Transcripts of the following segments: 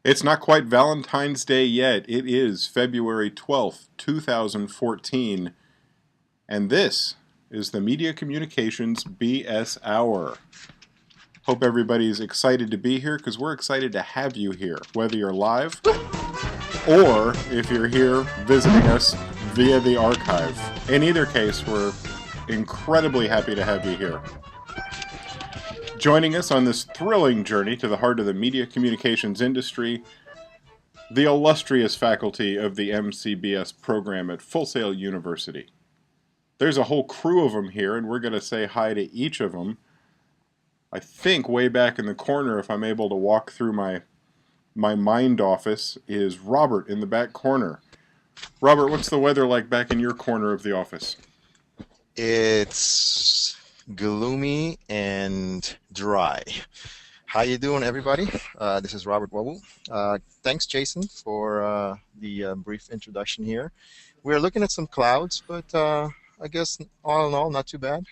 It's not quite Valentine's Day yet. It is February 12th, 2014, and this is the Media Communications BS Hour. Hope everybody's excited to be here because we're excited to have you here, whether you're live or if you're here visiting us via the archive. In either case, we're incredibly happy to have you here. Joining us on this thrilling journey to the heart of the media communications industry, the illustrious faculty of the MCBS program at Full Sail University. There's a whole crew of them here, and we're going to say hi to each of them. I think way back in the corner, if I'm able to walk through my mind office, is Robert in the back corner. Robert, what's the weather like back in your corner of the office? It's gloomy and dry. How you doing, everybody? This is Robert Wobble. Thanks, Jason, for the brief introduction here. We're looking at some clouds, but I guess all in all, not too bad.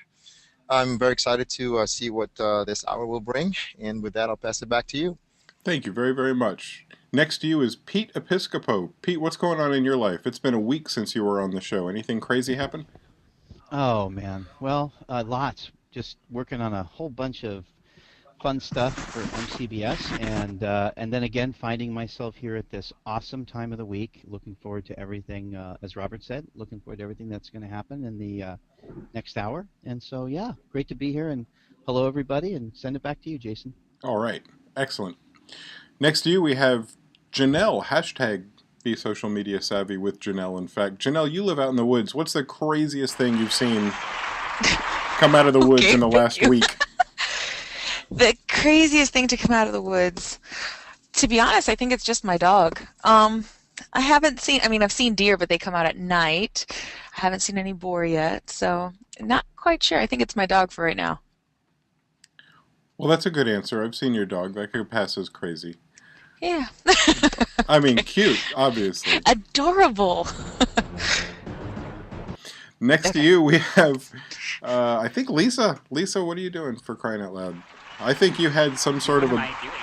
I'm very excited to see what this hour will bring, and with that, I'll pass it back to you. Thank you very, very much. Next to you is Pete Episcopo. Pete, what's going on in your life? It's been a week since you were on the show. Anything crazy happen? Oh man, well, lots. Just working on a whole bunch of fun stuff for MCBS, and then again finding myself here at this awesome time of the week. Looking forward to everything, as Robert said. Looking forward to everything that's going to happen in the next hour. And so yeah, great to be here. And hello everybody, and send it back to you, Jason. All right, excellent. Next to you we have Janelle. Hashtag be social media savvy with Janelle. In fact, Janelle, you live out in the woods. What's the craziest thing you've seen come out of the woods in the last week? The craziest thing to come out of the woods, to be honest, I think it's just my dog. I haven't seen, I've seen deer, but they come out at night. I haven't seen any boar yet, so not quite sure. I think it's my dog for right now. Well, that's a good answer. I've seen your dog. That could pass as crazy. Yeah. I mean, cute, obviously. Adorable. Next to you, we have, I think, Lisa. Lisa, what are you doing, for crying out loud? I think you had some sort of What a... am I doing?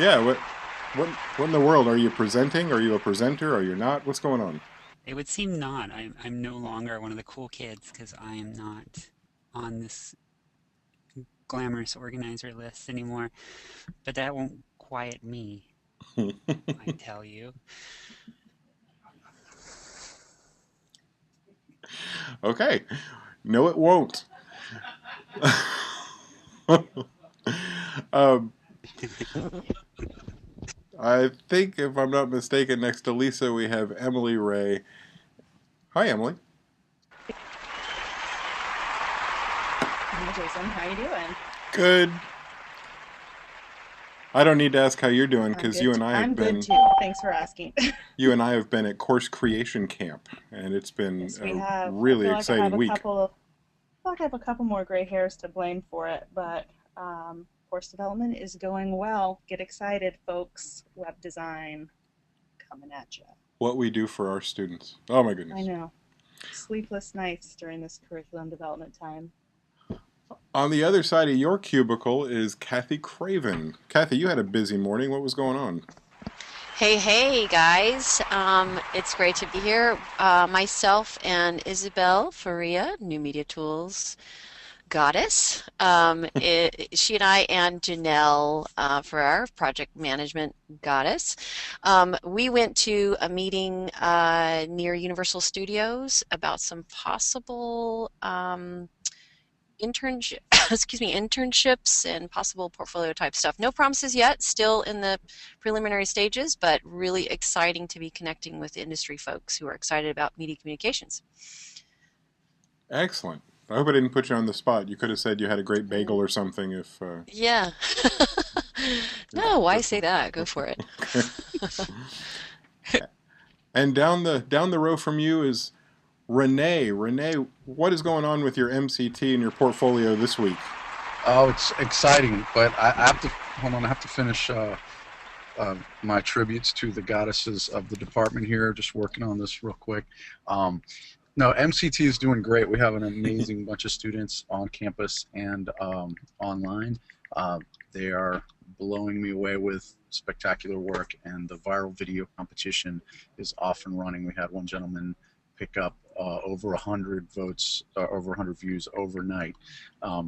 Yeah, what in the world? Are you presenting? Are you a presenter? Are you not? What's going on? It would seem not. I'm no longer one of the cool kids because I am not on this glamorous organizer list anymore. But that won't quiet me, I tell you. Okay. No, it won't. um, I think, if I'm not mistaken, next to Lisa, we have Emily Ray. Hi, Emily. Hi, Jason. How you doing? Good. I don't need to ask how you're doing I'm because good. you and I I'm have good been too. Thanks for asking. you and I have been at course creation camp, and it's been Yes, we a have. really I exciting week. I feel like I have a couple more gray hairs to blame for it, but course development is going well. Get excited, folks. Web design coming at you. What we do for our students. Oh my I goodness. know. Sleepless nights during this curriculum development time. On the other side of your cubicle is Kathy Craven. Kathy, you had a busy morning. What was going on? Hey, guys. It's great to be here. Myself and Isabel Faria, New Media Tools Goddess. She and I and Janelle for our project management goddess. We went to a meeting near Universal Studios about some possible internship, internships and possible portfolio type stuff. No promises yet, still in the preliminary stages, but really exciting to be connecting with industry folks who are excited about media communications. Excellent. I hope I didn't put you on the spot. You could have said you had a great bagel or something if... Yeah. No, why say that? Go for it. And down the row from you is Renee. Renee, what is going on with your MCT and your portfolio this week? Oh, it's exciting, but I have to hold on. I have to finish my tributes to the goddesses of the department here. Just working on this real quick. No, MCT is doing great. We have an amazing bunch of students on campus and online. They are blowing me away with spectacular work, and the viral video competition is off and running. We had one gentleman pick up over 100 votes, over 100 views overnight.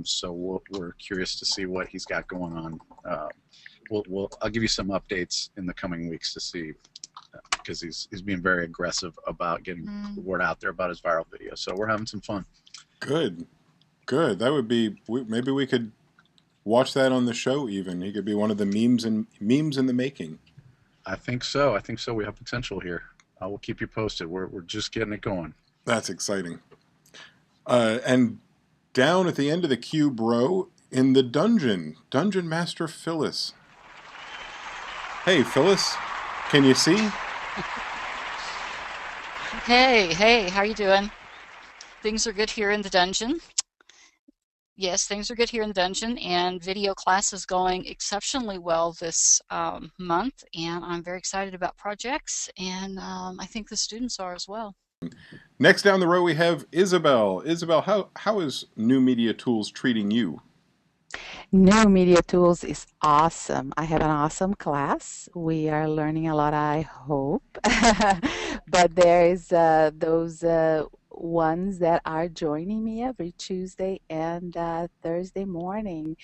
So we're curious to see what he's got going on. I'll give you some updates in the coming weeks to see, because he's being very aggressive about getting the word out there about his viral video. So we're having some fun. Good. That would be, maybe we could watch that on the show even. He could be one of the memes in the making. I think so. We have potential here. I will keep you posted. We're just getting it going. That's exciting. And down at the end of the cube row in the Dungeon Master Phyllis. Hey, Phyllis, can you see? Hey, how you doing? Things are good here in the dungeon. Yes, things are good here in the dungeon, and video class is going exceptionally well this month, and I'm very excited about projects, and I think the students are as well. Next down the row we have Isabel. Isabel, how is New Media Tools treating you? New Media Tools is awesome. I have an awesome class. We are learning a lot, I hope. But there is those ones that are joining me every Tuesday and Thursday morning.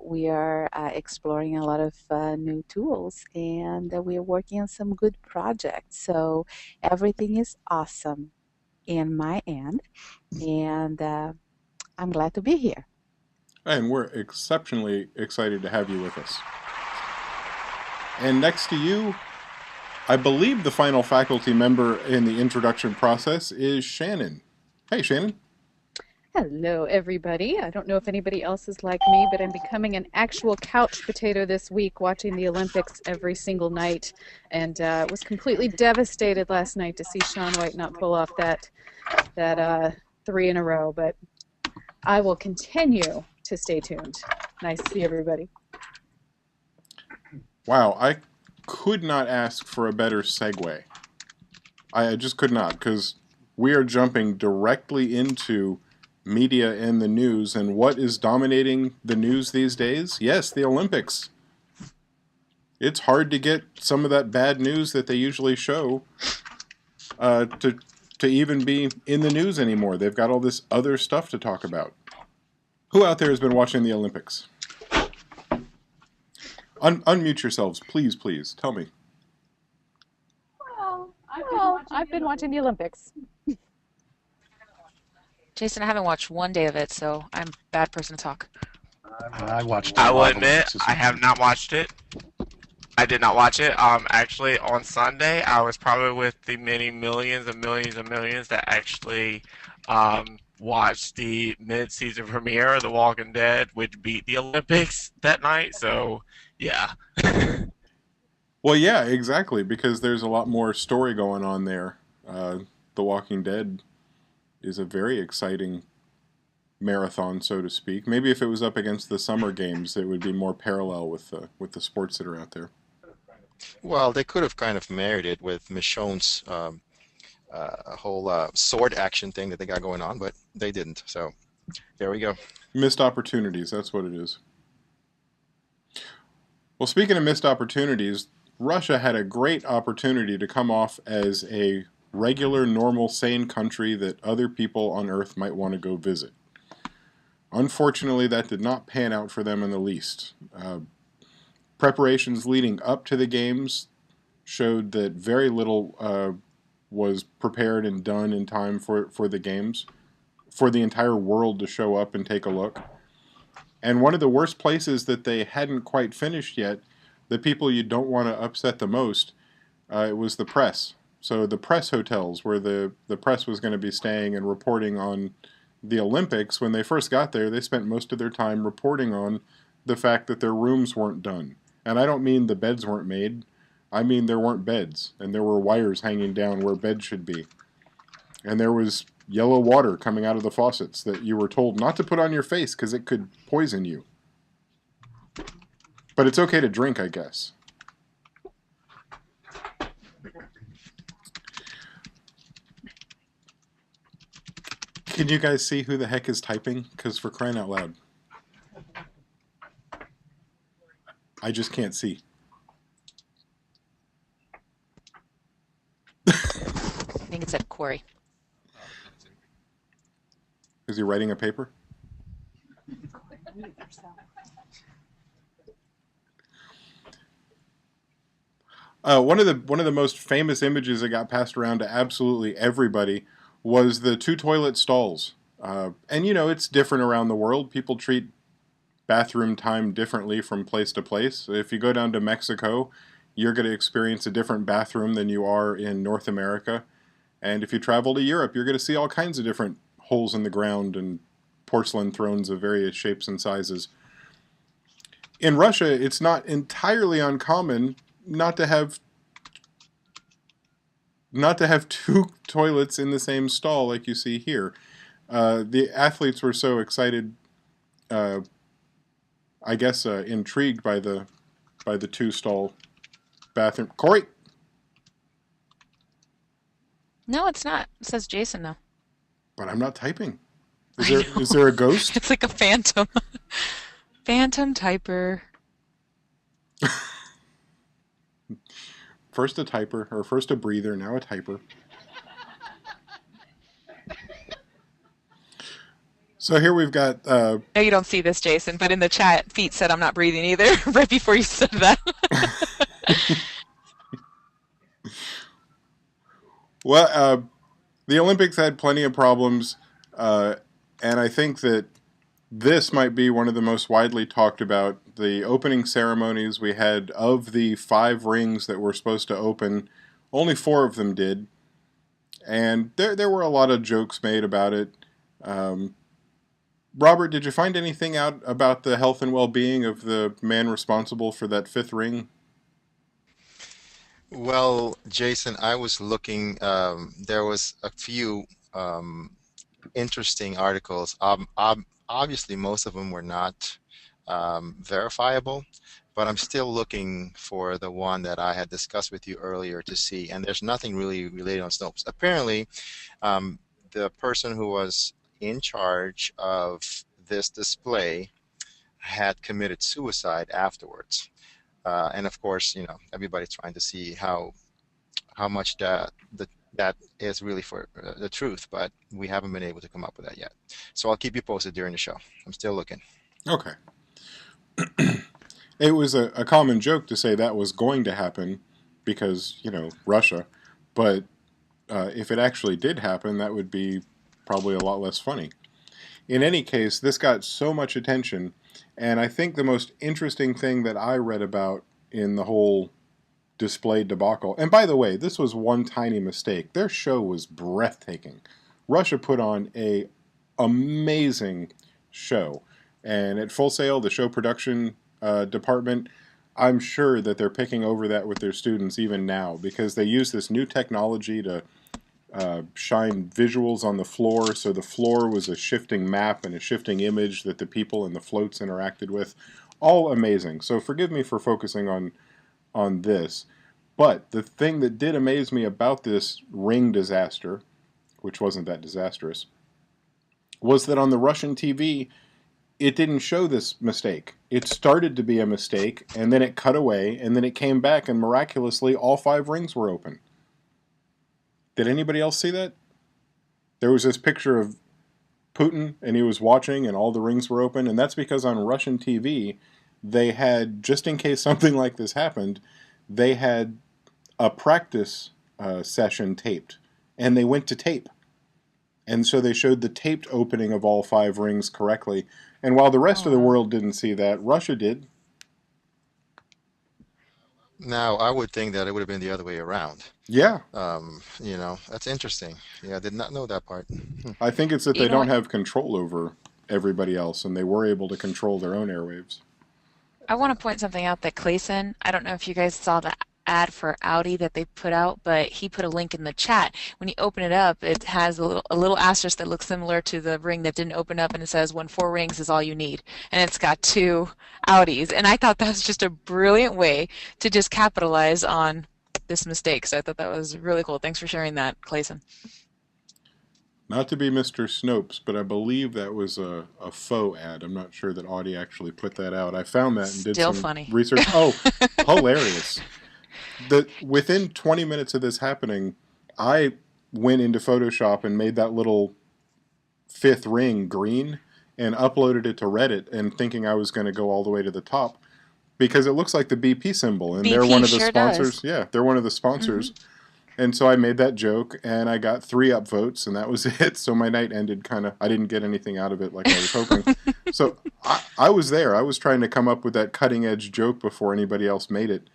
We are exploring a lot of new tools, and we are working on some good projects. So everything is awesome in my end, and I'm glad to be here. And we're exceptionally excited to have you with us. And next to you, I believe the final faculty member in the introduction process is Shannon. Hey, Shannon. Hello, everybody. I don't know if anybody else is like me, but I'm becoming an actual couch potato this week, watching the Olympics every single night, and was completely devastated last night to see Shaun White not pull off that 3 in a row, but I will continue to stay tuned. Nice to see everybody. Wow, I could not ask for a better segue. I just could not, because we are jumping directly into media and the news, and what is dominating the news these days? Yes, the Olympics. It's hard to get some of that bad news that they usually show to even be in the news anymore. They've got all this other stuff to talk about. Who out there has been watching the Olympics? Unmute yourselves, please. Tell me. Well, I've been watching the Olympics. Jason, I haven't watched one day of it, so I'm a bad person to talk. I watched. I will admit, I have not watched it. I did not watch it. Actually, on Sunday, I was probably with the many millions and millions and millions that actually watched the mid-season premiere of The Walking Dead, which beat the Olympics that night. So, yeah. Well, yeah, exactly, because there's a lot more story going on there. The Walking Dead is a very exciting marathon, so to speak. Maybe if it was up against the Summer Games, it would be more parallel with the sports that are out there. Well, they could have kind of married it with Michonne's whole sword action thing that they got going on, but they didn't. So there we go. Missed opportunities, that's what it is. Well, speaking of missed opportunities, Russia had a great opportunity to come off as a regular, normal, sane country that other people on Earth might want to go visit. Unfortunately, that did not pan out for them in the least. Preparations leading up to the games showed that very little was prepared and done in time for the games, for the entire world to show up and take a look. And one of the worst places that they hadn't quite finished yet, the people you don't want to upset the most, it was the press. So the press hotels where the press was going to be staying and reporting on the Olympics, when they first got there, they spent most of their time reporting on the fact that their rooms weren't done. And I don't mean the beds weren't made. I mean there weren't beds, and there were wires hanging down where beds should be. And there was yellow water coming out of the faucets that you were told not to put on your face because it could poison you. But it's okay to drink, I guess. Can you guys see who the heck is typing? Because for crying out loud. I just can't see. I think it's at Corey. Is he writing a paper? One of the most famous images that got passed around to absolutely everybody was the two toilet stalls. And it's different around the world. People treat bathroom time differently from place to place. If you go down to Mexico, you're going to experience a different bathroom than you are in North America. And if you travel to Europe, you're going to see all kinds of different holes in the ground and porcelain thrones of various shapes and sizes. In Russia, it's not entirely uncommon not to have two toilets in the same stall like you see here. The athletes were so excited, I guess, intrigued by the two stall bathroom. Corey. No, it's not. It says Jason now. But I'm not typing. Is there a ghost? It's like a phantom. Phantom typer. First a typer, or first a breather, now a typer. So here we've got... No, you don't see this, Jason, but in the chat, Feet said I'm not breathing either, right before you said that. Well, the Olympics had plenty of problems, and I think that this might be one of the most widely talked about. The opening ceremonies we had, of the 5 rings that were supposed to open, only 4 of them did. And there were a lot of jokes made about it. Robert, did you find anything out about the health and well-being of the man responsible for that 5th ring? Well, Jason, I was looking, there was a few interesting articles. Obviously, most of them were not verifiable, but I'm still looking for the one that I had discussed with you earlier to see, and there's nothing really related on Snopes. Apparently, the person who was in charge of this display had committed suicide afterwards. And of course, everybody's trying to see how much that is really for the truth, but we haven't been able to come up with that yet. So I'll keep you posted during the show. I'm still looking. Okay. It was a common joke to say that was going to happen because, Russia. But if it actually did happen, that would be probably a lot less funny. In any case, this got so much attention, and I think the most interesting thing that I read about in the whole display debacle, and by the way, this was one tiny mistake. Their show was breathtaking. Russia put on a amazing show, and at Full Sail, the show production department, I'm sure that they're picking over that with their students even now, because they use this new technology to shine visuals on the floor, so the floor was a shifting map and a shifting image that the people in the floats interacted with. All amazing. So forgive me for focusing on this. But the thing that did amaze me about this ring disaster, which wasn't that disastrous, was that on the Russian TV, it didn't show this mistake. It started to be a mistake, and then it cut away, and then it came back, and miraculously all 5 rings were open. Did anybody else see that? There was this picture of Putin, and he was watching, and all the rings were open, and that's because on Russian TV, they had, just in case something like this happened, they had a practice session taped, and they went to tape. And so they showed the taped opening of all 5 rings correctly, and while the rest of the world didn't see that, Russia did. Now, I would think that it would have been the other way around. Yeah. That's interesting. Yeah, I did not know that part. I think it's that they don't have control over everybody else, and they were able to control their own airwaves. I want to point something out that Clayson, I don't know if you guys saw the ad for Audi that they put out, but he put a link in the chat. When you open it up, it has a little asterisk that looks similar to the ring that didn't open up, and it says, when 4 rings is all you need. And it's got 2 Audis. And I thought that was just a brilliant way to just capitalize on this mistake. So I thought that was really cool. Thanks for sharing that, Clayson. Not to be Mr. Snopes, but I believe that was a faux ad. I'm not sure that Audie actually put that out. I found that and did Still some funny. research. Oh, hilarious. Within 20 minutes of this happening, I went into Photoshop and made that little fifth ring green and uploaded it to Reddit and thinking I was going to go all the way to the top because it looks like the BP symbol and they're one BP of the sure does. sponsors. Yeah, they're one of the sponsors. And so I made that joke, and I got 3 upvotes, and that was it. So my night ended I didn't get anything out of it like I was hoping. So I was there. I was trying to come up with that cutting-edge joke before anybody else made it.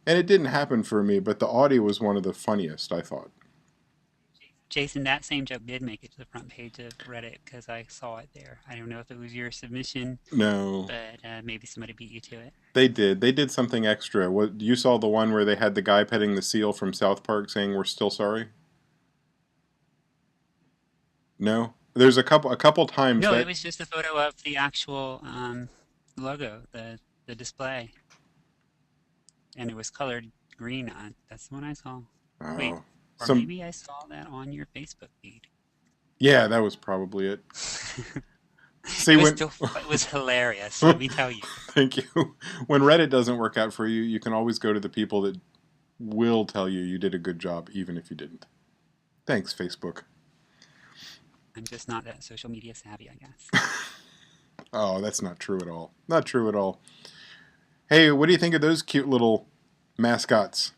And it didn't happen for me, but the audio was one of the funniest, I thought. Jason, that same joke did make it to the front page of Reddit because I saw it there. I don't know if it was your submission, No, but maybe somebody beat you to it. they did. They did something extra. What you saw the one where they had the guy petting the seal from South Park saying "We're still sorry"? No, there's a couple times No, that it was just a photo of the actual logo, the display, and it was colored green on. That's the one I saw. Wait, oh, or maybe I saw that on your Facebook feed. Yeah, that was probably it. See, It was hilarious, let me tell you. Thank you. When Reddit doesn't work out for you, you can always go to the people that will tell you did a good job, even if you didn't. Thanks, Facebook. I'm just not that social media savvy, I guess. Oh, that's not true at all. Not true at all. Hey, what do you think of those cute little mascots?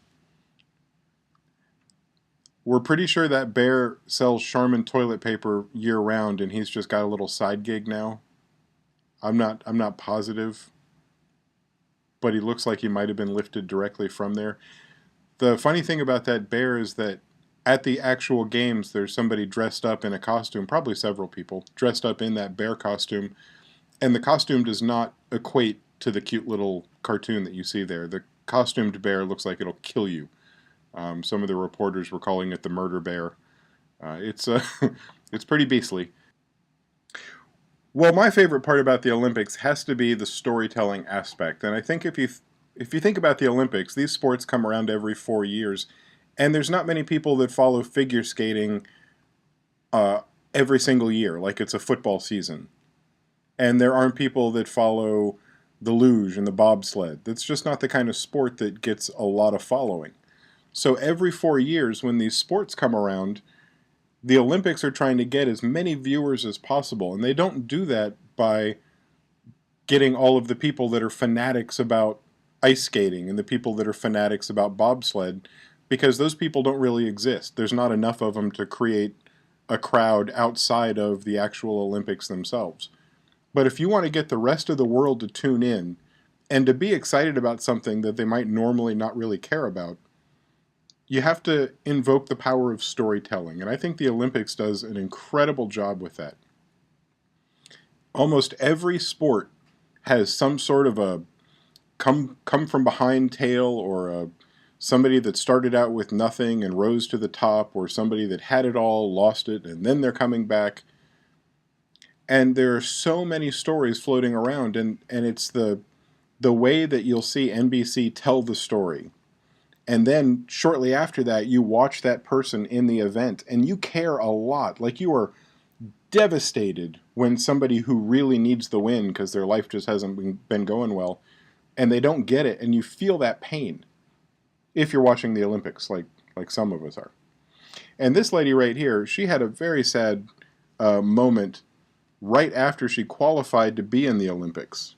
We're pretty sure that bear sells Charmin toilet paper year-round, and he's just got a little side gig now. I'm not positive, but he looks like he might have been lifted directly from there. The funny thing about that bear is that at the actual games, there's somebody dressed up in a costume, probably several people, dressed up in that bear costume, and the costume does not equate to the cute little cartoon that you see there. The costumed bear looks like it'll kill you. Some of the reporters were calling it the murder bear. It's it's pretty beastly. Well, my favorite part about the Olympics has to be the storytelling aspect, and I think if you think about the Olympics, these sports come around every 4 years, and there's not many people that follow figure skating every single year, like it's a football season, and there aren't people that follow the luge and the bobsled. That's just not the kind of sport that gets a lot of following. So every 4 years, when these sports come around, the Olympics are trying to get as many viewers as possible, and they don't do that by getting all of the people that are fanatics about ice skating and the people that are fanatics about bobsled, because those people don't really exist. There's not enough of them to create a crowd outside of the actual Olympics themselves. But if you want to get the rest of the world to tune in and to be excited about something that they might normally not really care about, you have to invoke the power of storytelling, and I think the Olympics does an incredible job with that. Almost every sport has some sort of a come from behind tale, or somebody that started out with nothing and rose to the top, or somebody that had it all, lost it, and then they're coming back. And there are so many stories floating around, and it's the way that you'll see NBC tell the story. And then shortly after that, you watch that person in the event, and you care a lot. Like, you are devastated when somebody who really needs the win because their life just hasn't been going well, and they don't get it, and you feel that pain if you're watching the Olympics, like some of us are. And this lady right here, she had a very sad moment right after she qualified to be in the Olympics.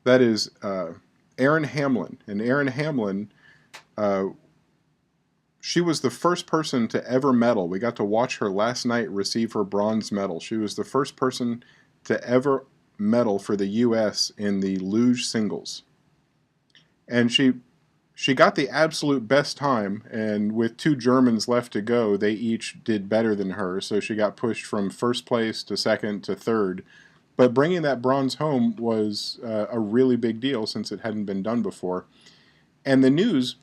That is Erin Hamlin. And Erin Hamlin, she was the first person to ever medal. We got to watch her last night receive her bronze medal. She was the first person to ever medal for the U.S. in the luge singles. And she got the absolute best time, and with 2 Germans left to go, they each did better than her, so she got pushed from first place to second to third. But bringing that bronze home was a really big deal since it hadn't been done before. And the news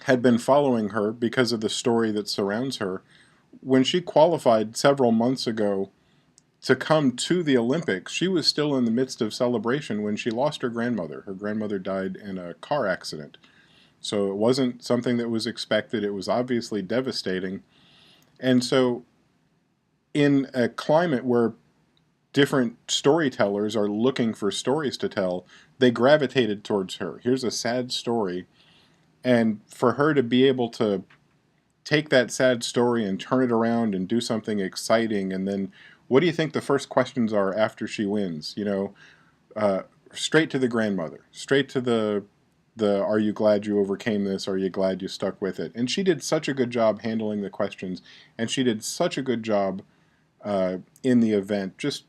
had been following her because of the story that surrounds her. When she qualified several months ago to come to the Olympics, she was still in the midst of celebration when she lost her grandmother. Her grandmother died in a car accident. So it wasn't something that was expected. It was obviously devastating. And so in a climate where different storytellers are looking for stories to tell, they gravitated towards her. Here's a sad story, and for her to be able to take that sad story and turn it around and do something exciting, and then what do you think the first questions are after she wins? Uh, Straight to the grandmother, straight to the are you glad you overcame this? Are you glad you stuck with it? And she did such a good job handling the questions, and she did such a good job in the event. Just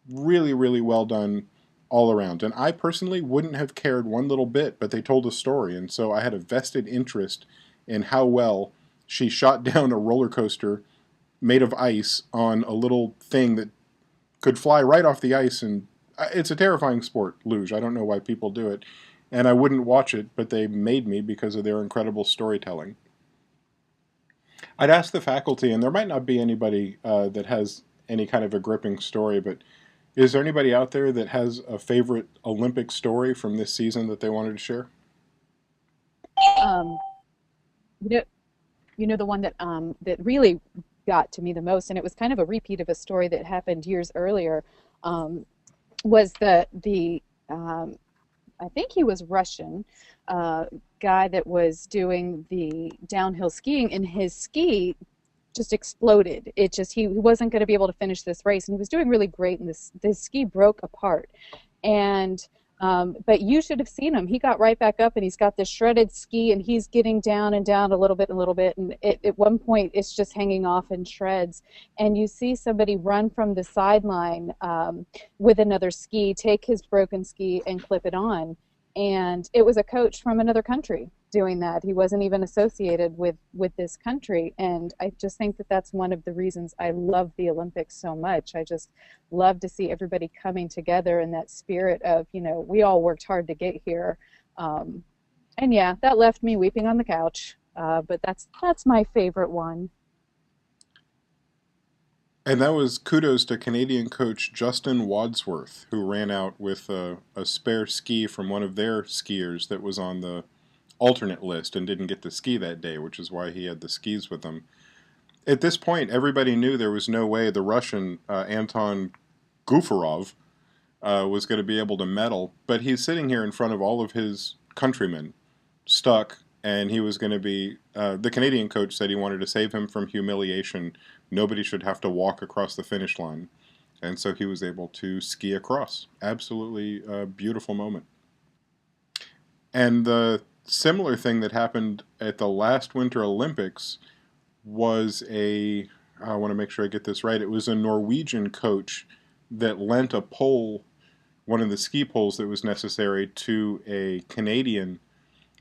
really, really well done all around. And I personally wouldn't have cared one little bit, but they told a story, and so I had a vested interest in how well she shot down a roller coaster made of ice on a little thing that could fly right off the ice. And it's a terrifying sport, luge. I don't know why people do it, and I wouldn't watch it, but they made me because of their incredible storytelling. I'd ask the faculty, and there might not be anybody that has any kind of a gripping story, but is there anybody out there that has a favorite Olympic story from this season that they wanted to share? Um, you know, the one that that really got to me the most, and it was kind of a repeat of a story that happened years earlier, um, was the I think he was Russian, guy that was doing the downhill skiing, and his ski just exploded. He wasn't going to be able to finish this race, and he was doing really great, and this ski broke apart. And but you should have seen him. He got right back up, and he's got this shredded ski, and he's getting down and down a little bit, and at one point it's just hanging off in shreds. And you see somebody run from the sideline with another ski, take his broken ski, and clip it on. And it was a coach from another country doing that. He wasn't even associated with this country. And I just think that that's one of the reasons I love the Olympics so much. I just love to see everybody coming together in that spirit of, we all worked hard to get here. And yeah, that left me weeping on the couch. But that's my favorite one. And that was kudos to Canadian coach Justin Wadsworth, who ran out with a spare ski from one of their skiers that was on the alternate list and didn't get to ski that day, which is why he had the skis with him. At this point, everybody knew there was no way the Russian Anton Gufarov was going to be able to medal, but he's sitting here in front of all of his countrymen, stuck, and he was going to be, the Canadian coach said he wanted to save him from humiliation. Nobody should have to walk across the finish line. And so he was able to ski across. Absolutely a beautiful moment. And the similar thing that happened at the last Winter Olympics was I want to make sure I get this right, it was a Norwegian coach that lent a pole, one of the ski poles that was necessary, to a Canadian,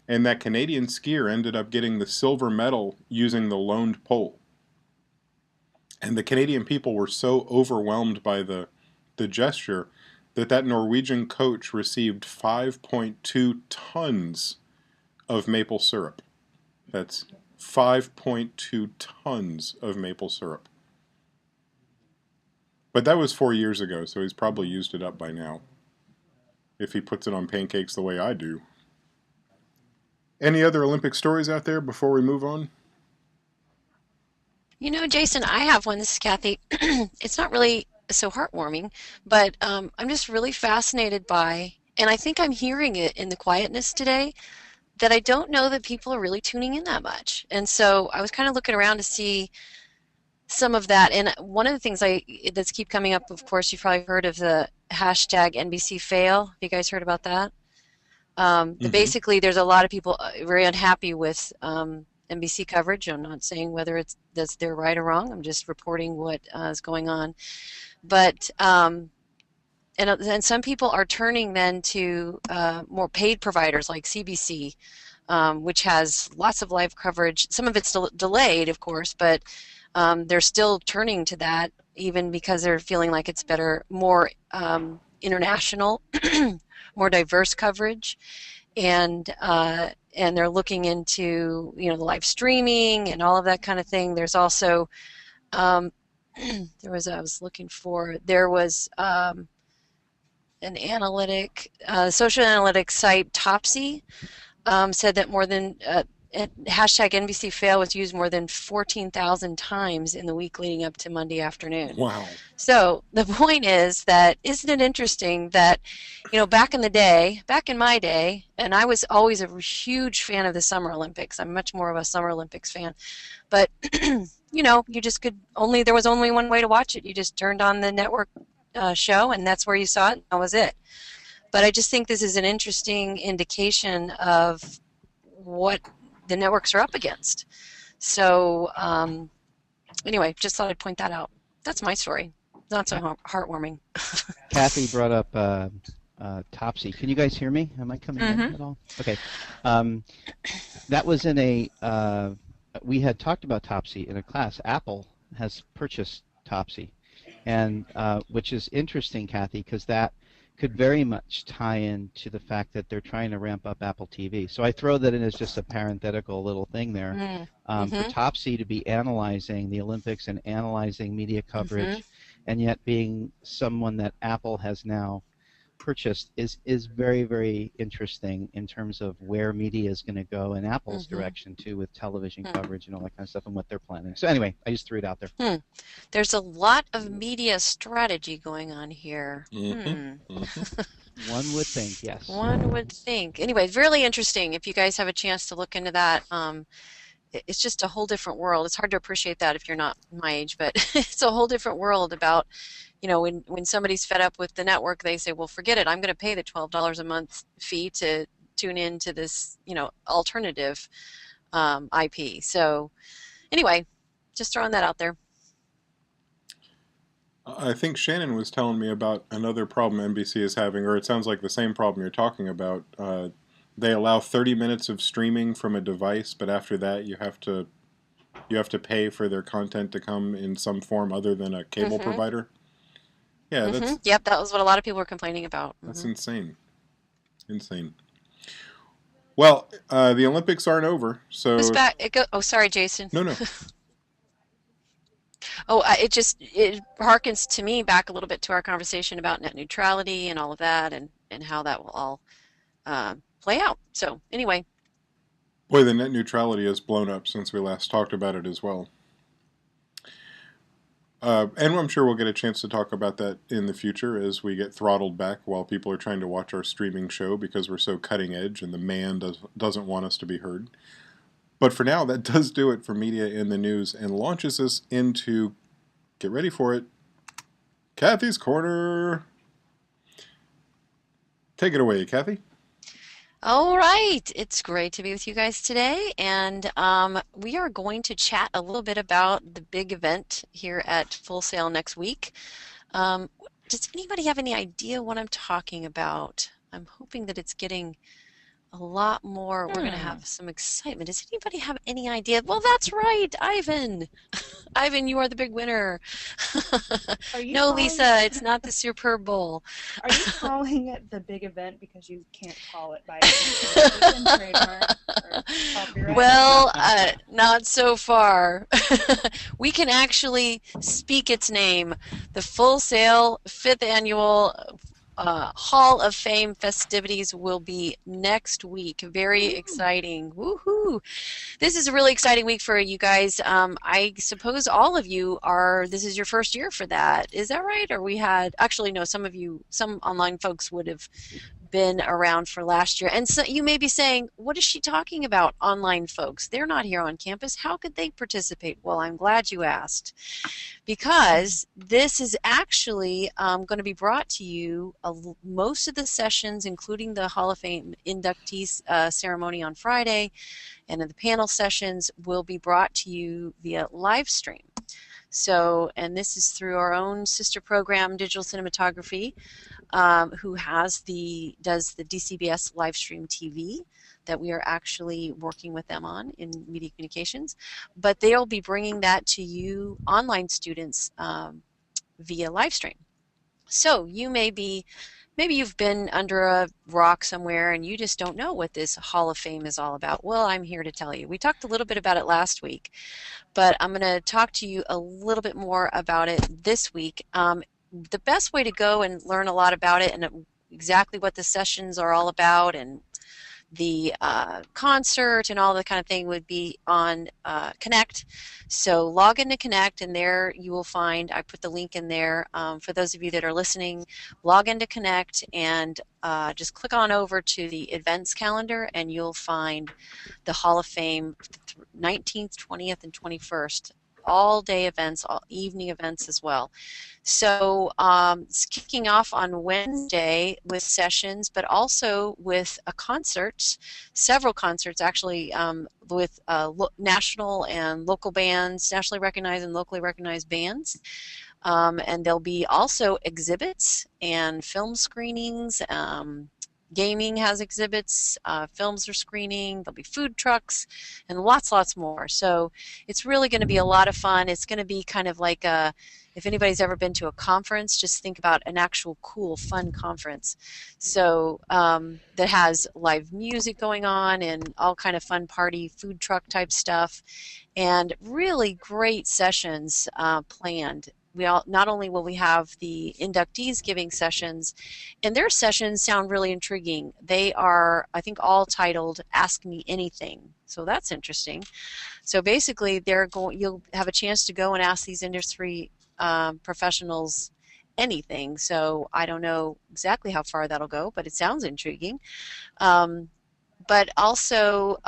and that Canadian skier ended up getting the silver medal using the loaned pole. And the Canadian people were so overwhelmed by the gesture that Norwegian coach received 5.2 tons of maple syrup. That's 5.2 tons of maple syrup. But that was 4 years ago, so he's probably used it up by now, if he puts it on pancakes the way I do. Any other Olympic stories out there before we move on? Jason, I have one. This is Kathy. It's not really so heartwarming, but I'm just really fascinated by, and I think I'm hearing it in the quietness today, that I don't know that people are really tuning in that much. And so I was kind of looking around to see some of that. And one of the things that's keep coming up, of course, you've probably heard of the hashtag NBC fail. Have you guys heard about that? Basically, there's a lot of people very unhappy with NBC coverage. I'm not saying whether they're right or wrong. I'm just reporting what is going on. But and some people are turning then to more paid providers like CBC, which has lots of live coverage. Some of it's delayed, of course, but they're still turning to that, even because they're feeling like it's better, more international, more diverse coverage. And they're looking into the live streaming and all of that kind of thing. There's also there was an social analytics site, Topsy, said that more than hashtag NBC fail was used more than 14,000 times in the week leading up to Monday afternoon. Wow. So the point is that, isn't it interesting that, back in my day, and I was always a huge fan of the Summer Olympics. I'm much more of a Summer Olympics fan. But, you just there was only one way to watch it. You just turned on the network show, and that's where you saw it, and that was it. But I just think this is an interesting indication of what the networks are up against. So anyway, just thought I'd point that out. That's my story. Not so heartwarming. Kathy brought up Topsy. Can you guys hear me? Am I coming in at all? Okay. That was in we had talked about Topsy in a class. Apple has purchased Topsy, and which is interesting, Kathy, because that could very much tie into the fact that they're trying to ramp up Apple TV. So I throw that in as just a parenthetical little thing there. For Topsy to be analyzing the Olympics and analyzing media coverage, and yet being someone that Apple has now purchased is very, very interesting in terms of where media is going to go in Apple's direction too, with television coverage and all that kind of stuff, and what they're planning. So anyway, I just threw it out there. There's a lot of media strategy going on here. One would think, yes. One would think. Anyway, really interesting. If you guys have a chance to look into that, it's just a whole different world. It's hard to appreciate that if you're not my age, but it's a whole different world about, when somebody's fed up with the network, they say, well, forget it. I'm going to pay the $12 a month fee to tune in to this, alternative IP. So anyway, just throwing that out there. I think Shannon was telling me about another problem NBC is having, or it sounds like the same problem you're talking about. They allow 30 minutes of streaming from a device, but after that you have to pay for their content to come in some form other than a cable provider. Yeah, that's Yep, that was what a lot of people were complaining about. That's insane. Insane. Well, the Olympics aren't over, so Who's back? Oh, sorry, Jason. No. Oh, it harkens to me back a little bit to our conversation about net neutrality and all of that, and how that will all play out. So anyway. Boy, the net neutrality has blown up since we last talked about it as well. And I'm sure we'll get a chance to talk about that in the future as we get throttled back while people are trying to watch our streaming show because we're so cutting edge and the man doesn't want us to be heard. But for now, that does do it for Media in the News and launches us into, get ready for it, Kathy's Corner. Take it away, Kathy. All right, it's great to be with you guys today, and we are going to chat a little bit about the big event here at Full Sail next week. Does anybody have any idea what I'm talking about? I'm hoping that it's getting a lot more. We're going to have some excitement. Does anybody have any idea? Well, that's right, Ivan. Ivan, you are the big winner. No, Lisa, it's not the Super Bowl. Are you calling it the big event because you can't call it by trademark or copyright? Well, not so far. We can actually speak its name. The Full Sail 5th Annual Hall of Fame festivities will be next week. Very exciting. Woohoo! This is a really exciting week for you guys. I suppose all of you this is your first year for that. Is that right? Or some online folks would have been around for last year. And so you may be saying, what is she talking about, online folks? They're not here on campus. How could they participate? Well, I'm glad you asked, because this is actually going to be brought to you, most of the sessions, including the Hall of Fame inductees ceremony on Friday, and the panel sessions will be brought to you via live stream. So, and this is through our own sister program, Digital Cinematography, who does the DCBS live stream TV that we are actually working with them on in media communications. But they'll be bringing that to you, online students, via live stream. So you maybe you've been under a rock somewhere and you just don't know what this Hall of Fame is all about. Well, I'm here to tell you. We talked a little bit about it last week, but I'm going to talk to you a little bit more about it this week. The best way to go and learn a lot about it and exactly what the sessions are all about and the concert and all the kind of thing would be on Connect. So log into Connect, and there you will find, I put the link in there for those of you that are listening. Log into Connect and just click on over to the events calendar, and you'll find the Hall of Fame 19th, 20th, and 21st. All day events, all evening events as well. So it's kicking off on Wednesday with sessions, but also with a concert, several concerts actually, with national and local bands, nationally recognized and locally recognized bands. And there'll be also exhibits and film screenings. Gaming has exhibits, films are screening, there'll be food trucks, and lots more. So it's really going to be a lot of fun. It's going to be kind of like if anybody's ever been to a conference, just think about an actual cool, fun conference. So that has live music going on and all kind of fun party, food truck type stuff, and really great sessions planned. Not only will we have the inductees giving sessions, and their sessions sound really intriguing. They are, I think, all titled "Ask Me Anything," so that's interesting. So basically, you'll have a chance to go and ask these industry professionals anything. So I don't know exactly how far that'll go, but it sounds intriguing. But also,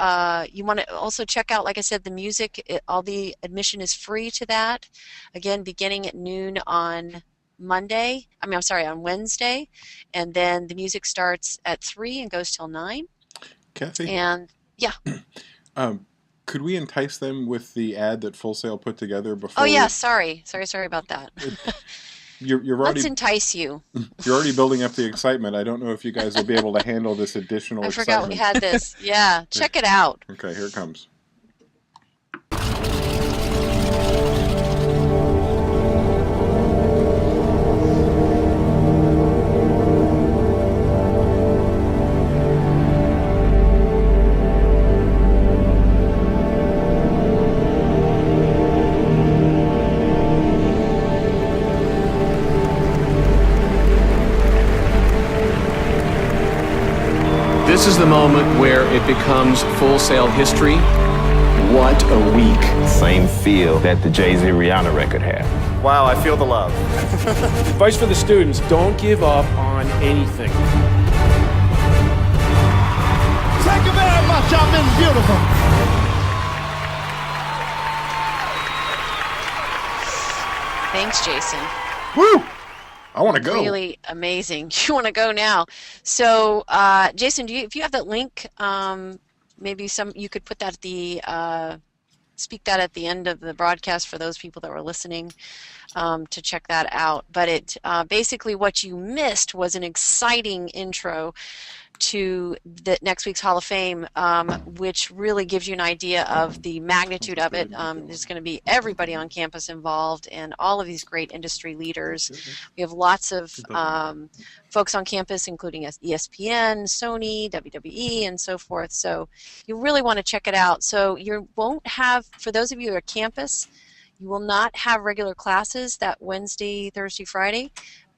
you want to also check out, like I said, the music. All the admission is free to that. Again, beginning at noon on Monday. I'm sorry, on Wednesday, and then the music starts at 3 and goes till 9. Kathy? And yeah. Could we entice them with the ad that Full Sail put together before? Oh yeah, sorry about that. You're already, Let's entice you. You're already building up the excitement. I don't know if you guys will be able to handle this additional excitement. I forgot we had this. Yeah, check it out. Okay, here it comes. This is the moment where it becomes Full Sail history. What a week. Same feel that the Jay-Z Rihanna record had. Wow, I feel the love. Advice for the students, don't give up on anything. Thank you very much, y'all been beautiful. Thanks, Jason. Woo! I want to go. Really amazing. You want to go now. So, Jason, if you have that link, maybe you could put that at speak that at the end of the broadcast for those people that were listening to check that out. But basically what you missed was an exciting intro to the next week's Hall of Fame, which really gives you an idea of the magnitude of it. There's going to be everybody on campus involved and all of these great industry leaders. We have lots of folks on campus, including ESPN, Sony, WWE, and so forth. So you really want to check it out. So you won't have, for those of you who are campus, you will not have regular classes that Wednesday, Thursday, Friday,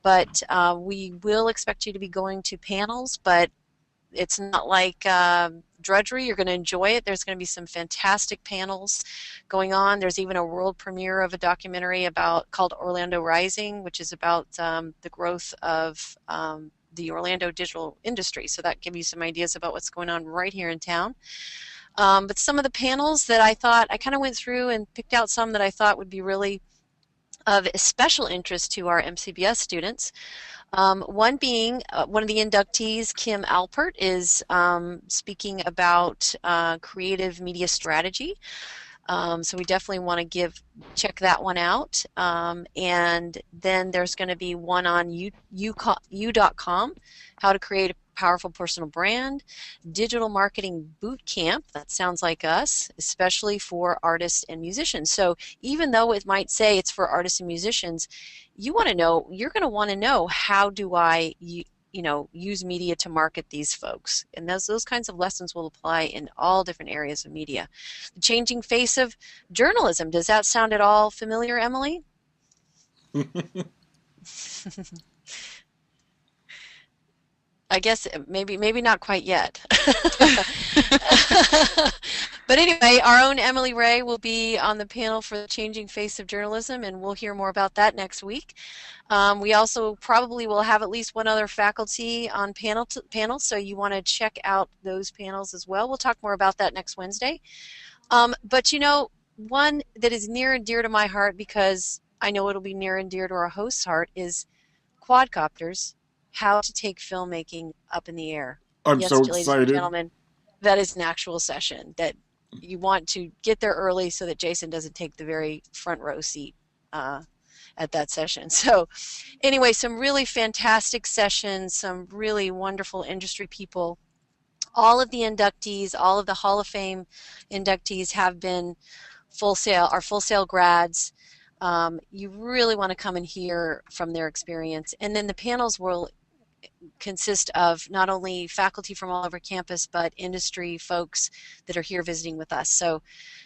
but we will expect you to be going to panels, but it's not like drudgery. You're going to enjoy it. There's going to be some fantastic panels going on. There's even a world premiere of a documentary called Orlando Rising, which is about the growth of the Orlando digital industry. So that gives you some ideas about what's going on right here in town. But some of the panels that I kind of went through and picked out some that I thought would be really of special interest to our MCBS students. One being one of the inductees, Kim Alpert, is speaking about creative media strategy. So we definitely want to check that one out. And then there's going to be one on you.com, how to create a powerful personal brand, digital marketing boot camp. That sounds like us, especially for artists and musicians. So even though it might say it's for artists and musicians, you're going to want to know, how do I use media to market these folks? And those kinds of lessons will apply in all different areas of media. The changing face of journalism. Does that sound at all familiar, Emily? I guess maybe not quite yet. But anyway, our own Emily Ray will be on the panel for the changing face of journalism, and we'll hear more about that next week. We also probably will have at least one other faculty on panels, so you want to check out those panels as well. We'll talk more about that next Wednesday. But you know, one that is near and dear to my heart, because I know it'll be near and dear to our host's heart, is quadcopters, how to take filmmaking up in the air. I'm Yes, so ladies and excited. gentlemen, that is an actual session that you want to get there early so that Jason doesn't take the very front row seat at that session. So anyway, some really fantastic sessions, some really wonderful industry people. All of the inductees, all of the Hall of Fame inductees have been are Full Sail grads. You really want to come and hear from their experience. And then the panels will consist of not only faculty from all over campus, but industry folks that are here visiting with us. So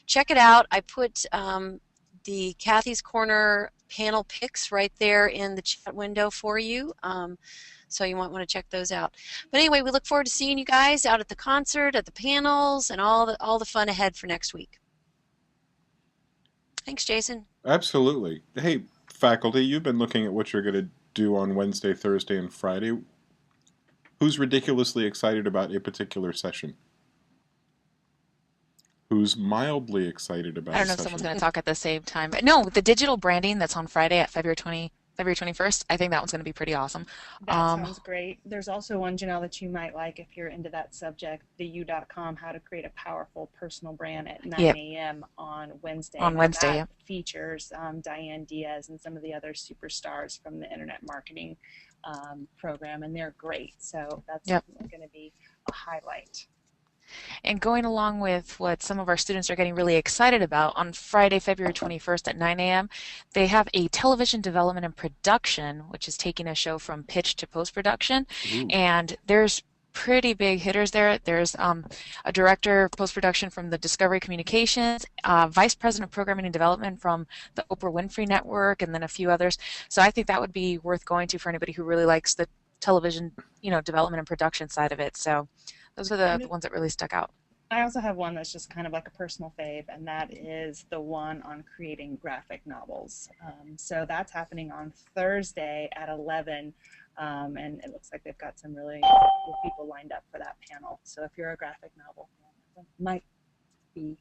check it out. I put the Kathy's Corner panel pics right there in the chat window for you. So you might want to check those out. But anyway, we look forward to seeing you guys out at the concert, at the panels, and all the fun ahead for next week. Thanks, Jason. Absolutely. Hey, faculty, you've been looking at what you're going to do on Wednesday, Thursday, and Friday. Who's ridiculously excited about a particular session? Who's mildly excited about I don't a know if session? someone's going to talk at the same time. But no, the digital branding that's on Friday at February 21st, I think that one's going to be pretty awesome. That sounds great. There's also one, Janelle, that you might like if you're into that subject, the U.com, how to create a powerful personal brand at 9 a.m. on Wednesday. On Wednesday, that features Diane Diaz and some of the other superstars from the internet marketing program, and they're great. So that's going to be a highlight. And going along with what some of our students are getting really excited about, on Friday, February 21st at 9 a.m., they have a television development and production, which is taking a show from pitch to post-production. And there's pretty big hitters there. There's a director of post-production from the Discovery Communications, vice president of programming and development from the Oprah Winfrey Network, and then a few others. So I think that would be worth going to for anybody who really likes the television, development and production side of it. So those are the ones that really stuck out. I also have one that's just kind of like a personal fave, and that is the one on creating graphic novels. So that's happening on Thursday at 11, and it looks like they've got some really cool people lined up for that panel. So if you're a graphic novel fan, it might be.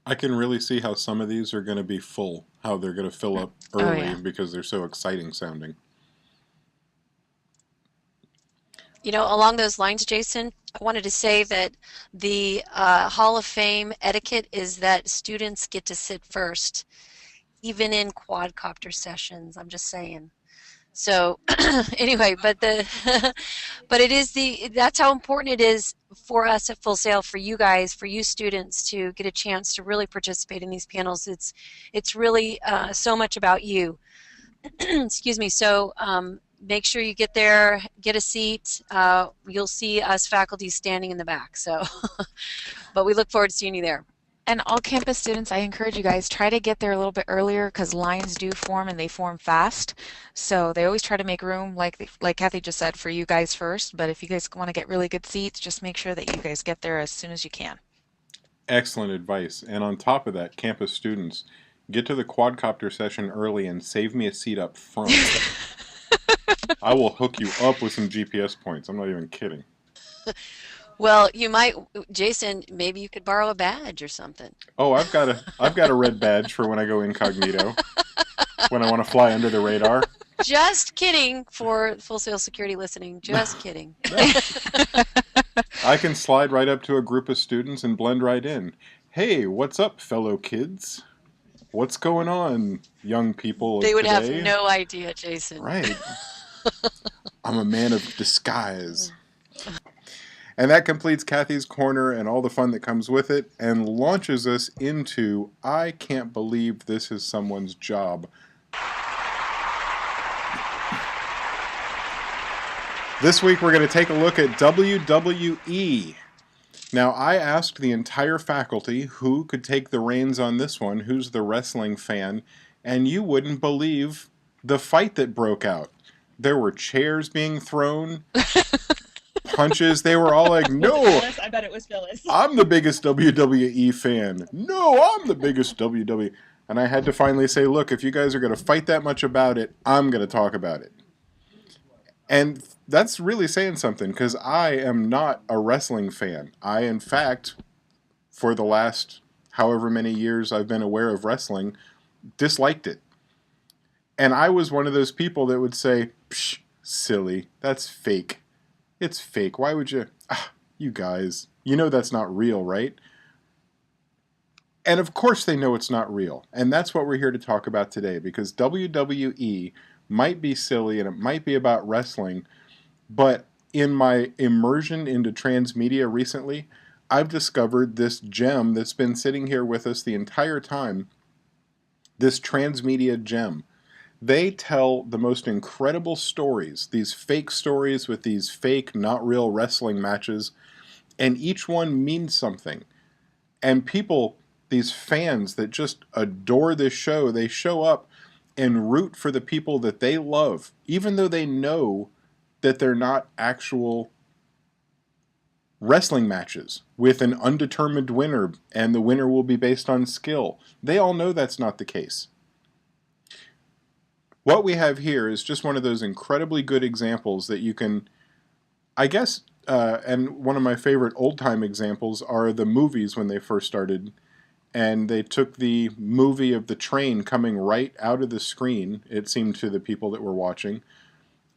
I can really see how some of these are going to be full, how they're going to fill up early because they're so exciting sounding. Along those lines, Jason, I wanted to say that the Hall of Fame etiquette is that students get to sit first, even in quadcopter sessions. I'm just saying. So anyway, but that's how important it is for us at Full Sail, for you guys, for you students to get a chance to really participate in these panels. It's really so much about you. Excuse me. So make sure you get there, get a seat. You'll see us faculty standing in the back. So, but we look forward to seeing you there. And all campus students, I encourage you guys, try to get there a little bit earlier because lines do form and they form fast. So they always try to make room, like Kathy just said, for you guys first. But if you guys want to get really good seats, just make sure that you guys get there as soon as you can. Excellent advice. And on top of that, campus students, get to the quadcopter session early and save me a seat up front. I will hook you up with some GPS points. I'm not even kidding. Well, you might, Jason, maybe you could borrow a badge or something. Oh, I've got a red badge for when I go incognito, when I want to fly under the radar. Just kidding, for Full Sail Security listening. Just kidding. I can slide right up to a group of students and blend right in. Hey, what's up, fellow kids? What's going on, young people of They would today? have no idea, Jason. Right. I'm a man of disguise. And that completes Kathy's Corner and all the fun that comes with it, and launches us into I Can't Believe This Is Someone's Job. This week we're going to take a look at WWE. Now, I asked the entire faculty who could take the reins on this one, who's the wrestling fan, and you wouldn't believe the fight that broke out. There were chairs being thrown, punches. They were all like, no, I bet it was Phyllis. I'm the biggest WWE fan. No, I'm the biggest WWE. And I had to finally say, look, if you guys are going to fight that much about it, I'm going to talk about it. And that's really saying something, because I am not a wrestling fan. I, in fact, for the last however many years I've been aware of wrestling, disliked it. And I was one of those people that would say, psh, silly, that's fake. It's fake. Why would you? You guys, you know that's not real, right? And of course they know it's not real. And that's what we're here to talk about today, because WWE might be silly and it might be about wrestling, but in my immersion into transmedia recently, I've discovered this gem that's been sitting here with us the entire time, this transmedia gem. They tell the most incredible stories, these fake stories with these fake, not real wrestling matches, and each one means something. And people, these fans that just adore this show, they show up and root for the people that they love, even though they know that they're not actual wrestling matches with an undetermined winner, and the winner will be based on skill. They all know that's not the case. What we have here is just one of those incredibly good examples that you can, I guess, and one of my favorite old-time examples are the movies when they first started, and they took the movie of the train coming right out of the screen, it seemed to the people that were watching,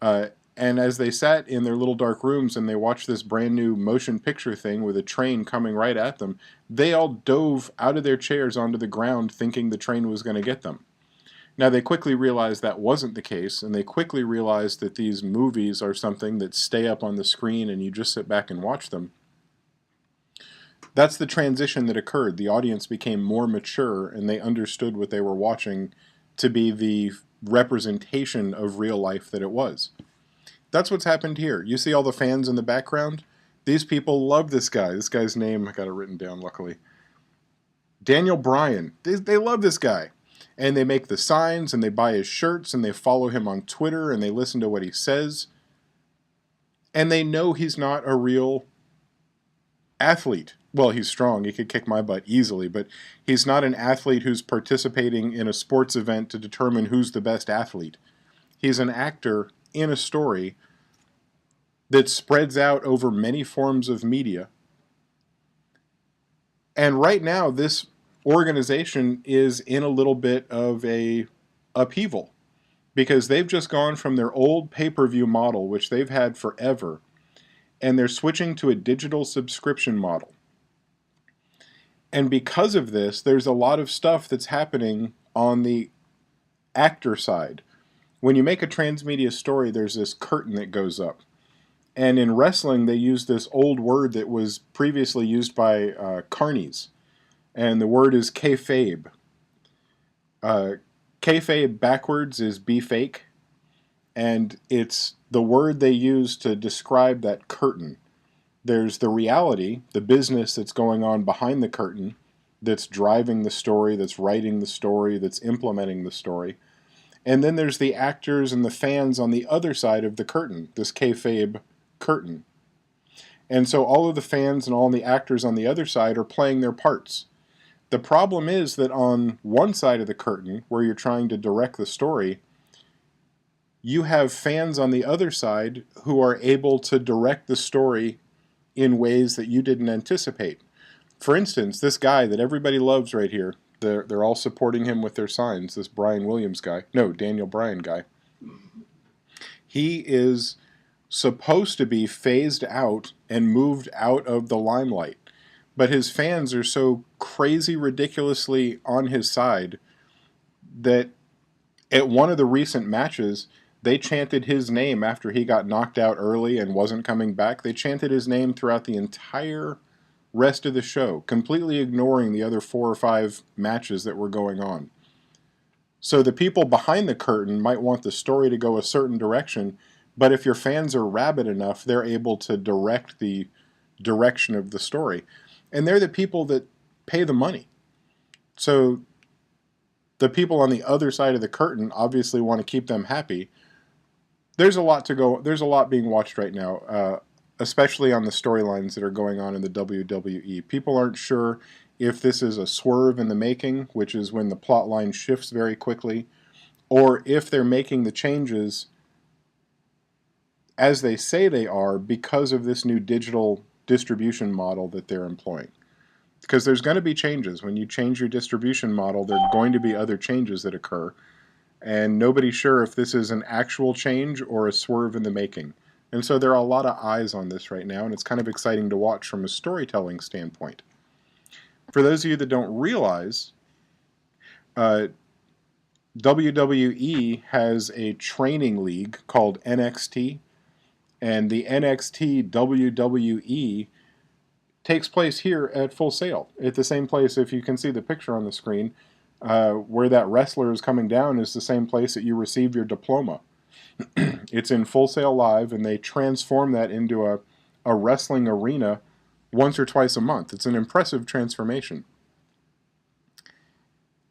and as they sat in their little dark rooms and they watched this brand new motion picture thing with a train coming right at them, they all dove out of their chairs onto the ground thinking the train was going to get them. Now, they quickly realized that wasn't the case, and they quickly realized that these movies are something that stay up on the screen and you just sit back and watch them. That's the transition that occurred. The audience became more mature, and they understood what they were watching to be the representation of real life that it was. That's what's happened here. You see all the fans in the background? These people love this guy. This guy's name, I got it written down, luckily. Daniel Bryan. They love this guy. And they make the signs, and they buy his shirts, and they follow him on Twitter, and they listen to what he says. And they know he's not a real athlete. Well, he's strong. He could kick my butt easily, but he's not an athlete who's participating in a sports event to determine who's the best athlete. He's an actor in a story that spreads out over many forms of media. And right now, this organization is in a little bit of a upheaval, because they've just gone from their old pay-per-view model, which they've had forever, and they're switching to a digital subscription model. And because of this, there's a lot of stuff that's happening on the actor side. When you make a transmedia story, there's this curtain that goes up. And in wrestling, they use this old word that was previously used by carnies. And the word is kayfabe. Kayfabe backwards is be fake. And it's the word they use to describe that curtain. There's the reality, the business that's going on behind the curtain, that's driving the story, that's writing the story, that's implementing the story. And then there's the actors and the fans on the other side of the curtain, this kayfabe curtain. And so all of the fans and all the actors on the other side are playing their parts. The problem is that on one side of the curtain, where you're trying to direct the story, you have fans on the other side who are able to direct the story in ways that you didn't anticipate. For instance, this guy that everybody loves right here, they're all supporting him with their signs, this Brian Williams guy, no, Daniel Bryan guy. He is supposed to be phased out and moved out of the limelight. But his fans are so crazy ridiculously on his side that at one of the recent matches, they chanted his name after he got knocked out early and wasn't coming back. They chanted his name throughout the entire rest of the show, completely ignoring the other 4 or 5 matches that were going on. So the people behind the curtain might want the story to go a certain direction, but if your fans are rabid enough, they're able to direct the direction of the story. And they're the people that pay the money. So the people on the other side of the curtain obviously want to keep them happy. there's a lot to go. There's a lot being watched right now, especially on the storylines that are going on in the WWE. People aren't sure if this is a swerve in the making, which is when the plot line shifts very quickly, or if they're making the changes as they say they are because of this new digital distribution model that they're employing. Because there's going to be changes. When you change your distribution model, there are going to be other changes that occur. And nobody's sure if this is an actual change or a swerve in the making. And so there are a lot of eyes on this right now, and it's kind of exciting to watch from a storytelling standpoint. For those of you that don't realize, WWE has a training league called NXT, and the NXT WWE takes place here at Full Sail, at the same place, if you can see the picture on the screen, where that wrestler is coming down is the same place that you receive your diploma. It's in Full Sail Live, and they transform that into a wrestling arena once or twice a month. It's an impressive transformation.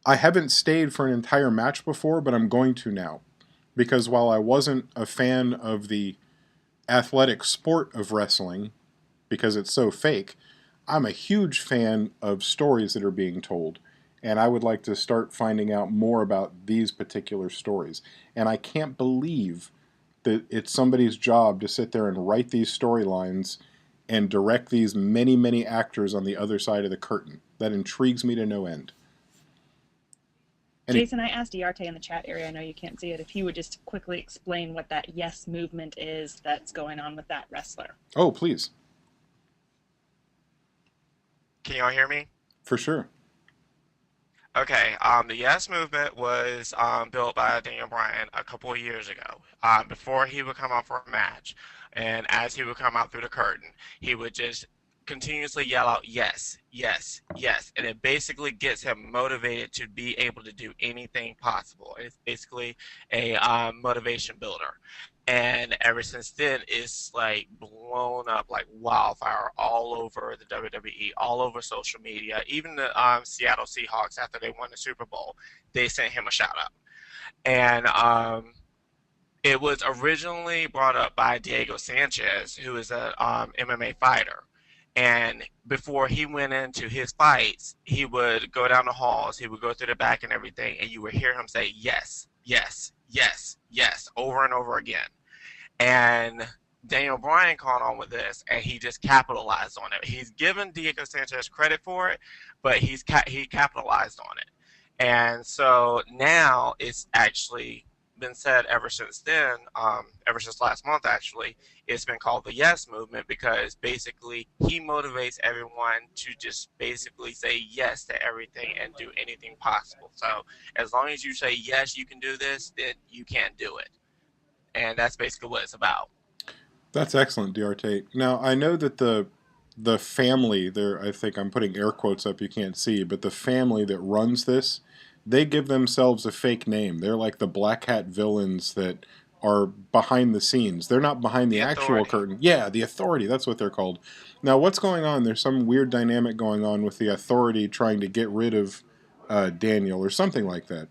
I haven't stayed for an entire match before, but I'm going to now. Because while I wasn't a fan of the athletic sport of wrestling, because it's so fake, I'm a huge fan of stories that are being told. And I would like to start finding out more about these particular stories. And I can't believe that it's somebody's job to sit there and write these storylines and direct these many, many actors on the other side of the curtain. That intrigues me to no end. Jason, I asked Diarte in the chat area, I know you can't see it, if he would just quickly explain what that yes movement is that's going on with that wrestler. Oh, please. Can y'all hear me? For sure. Okay, the Yes Movement was built by Daniel Bryan a couple of years ago, before he would come out for a match. And as he would come out through the curtain, he would just continuously yell out, yes, yes, yes. And it basically gets him motivated to be able to do anything possible. It's basically a motivation builder. And ever since then, it's like blown up like wildfire all over the WWE, all over social media. Even the Seattle Seahawks, after they won the Super Bowl, they sent him a shout out. And it was originally brought up by Diego Sanchez, who is a MMA fighter. And before he went into his fights, he would go down the halls, he would go through the back and everything, and you would hear him say, yes, yes, yes, yes, over and over again. And Daniel Bryan caught on with this, and he just capitalized on it. He's given Diego Sanchez credit for it, but he capitalized on it. And so now it's actually been said ever since then, ever since last month actually, it's been called the Yes Movement, because basically he motivates everyone to just basically say yes to everything and do anything possible. So as long as you say yes, you can do this, then you can do it. And that's basically what it's about. That's excellent, Diarte. Now, I know that the family there, I think I'm putting air quotes up you can't see, but the family that runs this, they give themselves a fake name. They're like the black hat villains that are behind the scenes. They're not behind the actual curtain. Yeah, the Authority, that's what they're called. Now, what's going on? There's some weird dynamic going on with the Authority trying to get rid of Daniel or something like that.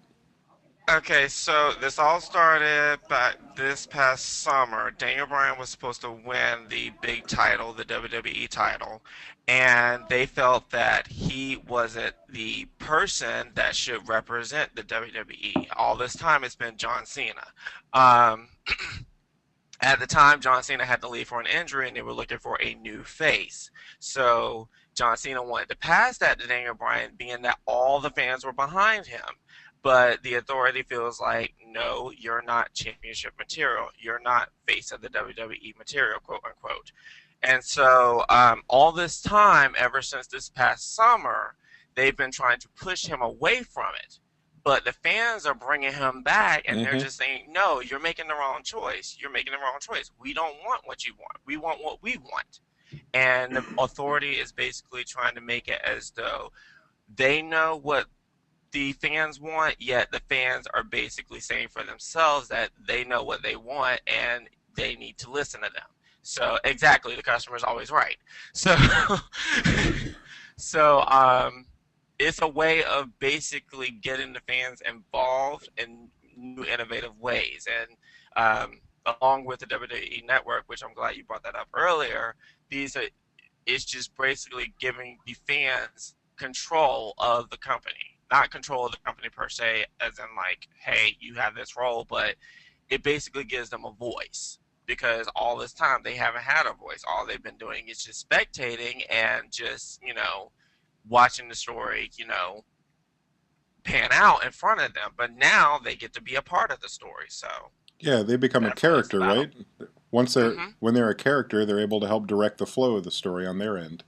Okay, so this all started back this past summer. Daniel Bryan was supposed to win the big title, the WWE title, and they felt that he wasn't the person that should represent the WWE. All this time it's been John Cena. At the time, John Cena had to leave for an injury, and they were looking for a new face. So John Cena wanted to pass that to Daniel Bryan, being that all the fans were behind him. But the Authority feels like, no, you're not championship material. You're not face of the WWE material, quote unquote. And so all this time, ever since this past summer, they've been trying to push him away from it. But the fans are bringing him back, and they're just saying, no, you're making the wrong choice. You're making the wrong choice. We don't want what you want. We want what we want. And the Authority is basically trying to make it as though they know what the fans want, yet the fans are basically saying for themselves that they know what they want and they need to listen to them. So exactly, the customer is always right. So it's a way of basically getting the fans involved in new innovative ways. And along with the WWE Network, which I'm glad you brought that up earlier. It's just basically giving the fans control of the company, not control of the company per se, as in like, hey, you have this role, but it basically gives them a voice, because all this time they haven't had a voice. All they've been doing is just spectating and just, watching the story, pan out in front of them. But now they get to be a part of the story. So yeah, they become a character, right? Once they're Mhm. when they're a character, they're able to help direct the flow of the story on their end.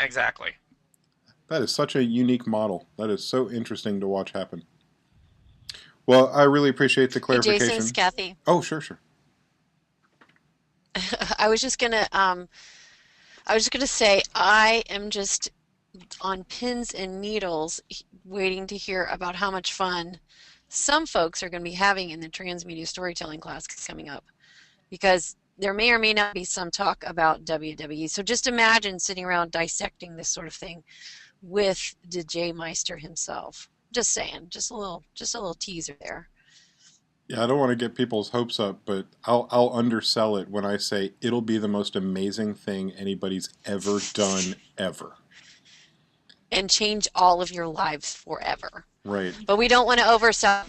Exactly. That is such a unique model. That is so interesting to watch happen. Well, I really appreciate the Hey, clarification. Jason, it's Kathy. Oh, sure. I was just gonna say I am just on pins and needles waiting to hear about how much fun some folks are going to be having in the transmedia storytelling class coming up, because there may or may not be some talk about WWE. So just imagine sitting around dissecting this sort of thing with DJ Meister himself. Just saying, just a little teaser there. Yeah, I don't want to get people's hopes up, but I'll undersell it when I say it'll be the most amazing thing anybody's ever done, ever. And change all of your lives forever. Right. But we don't want to oversell.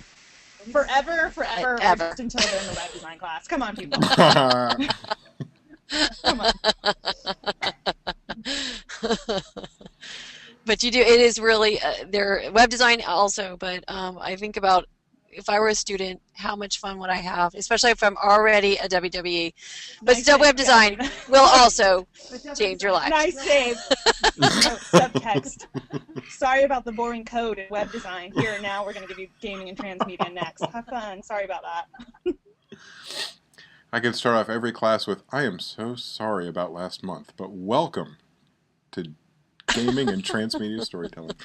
Forever, or Ever. just until they're in the web design class. Come on, people. Come on. But you do. It is really their web design also. But I think about if I were a student, how much fun would I have, especially if I'm already a WWE. But still, web design will also change your life. Nice save. Subtext. Sorry about the boring code in web design. Here now we're going to give you gaming and transmedia next. Have fun. Sorry about that. I could start off every class with, I am so sorry about last month, but welcome to gaming and transmedia storytelling.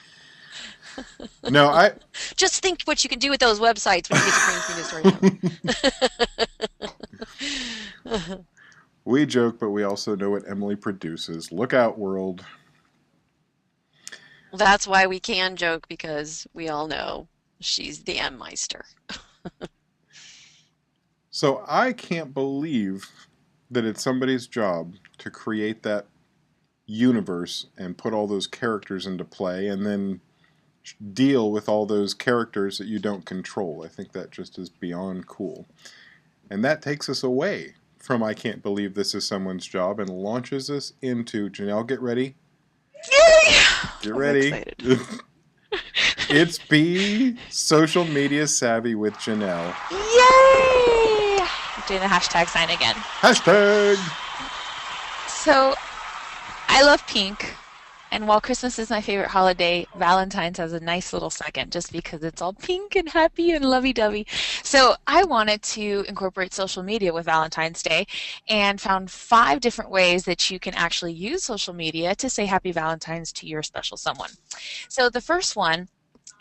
No, I just think what you can do with those websites when you get to transmedia storytelling. We joke, but we also know what Emily produces. Look out, world. That's why we can joke, because we all know she's the M Meister. So I can't believe that it's somebody's job to create that universe and put all those characters into play and then deal with all those characters that you don't control. I think that just is beyond cool. And that takes us away from I can't believe this is someone's job and launches us into, Janelle, get ready. Yay! Get ready. It's Be Social Media Savvy with Janelle. Yay! I'm doing the hashtag sign again. Hashtag! So, I love pink. And while Christmas is my favorite holiday, Valentine's has a nice little second just because it's all pink and happy and lovey-dovey. So I wanted to incorporate social media with Valentine's Day and found 5 different ways that you can actually use social media to say Happy Valentine's to your special someone. So the first one,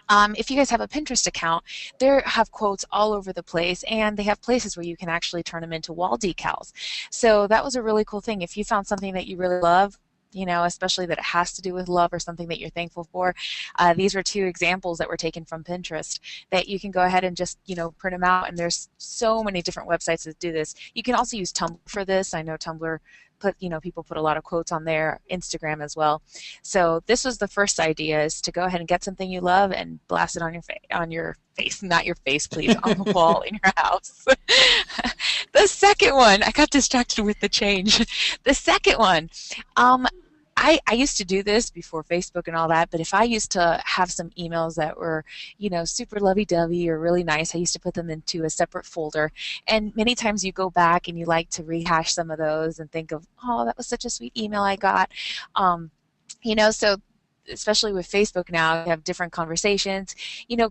if you guys have a Pinterest account, they have quotes all over the place, and they have places where you can actually turn them into wall decals. So that was a really cool thing. If you found something that you really love, especially that it has to do with love or something that you're thankful for. These were 2 examples that were taken from Pinterest that you can go ahead and just, print them out. And there's so many different websites that do this. You can also use Tumblr for this. I know Tumblr people put a lot of quotes on there, Instagram as well. So this was the first idea, is to go ahead and get something you love and blast it on your face, not your face, please, on the wall in your house. The second one, I got distracted with the change. The second one, I used to do this before Facebook and all that, but if I used to have some emails that were, super lovey-dovey or really nice, I used to put them into a separate folder. And many times you go back and you like to rehash some of those and think of, oh, that was such a sweet email I got. So especially with Facebook now, you have different conversations.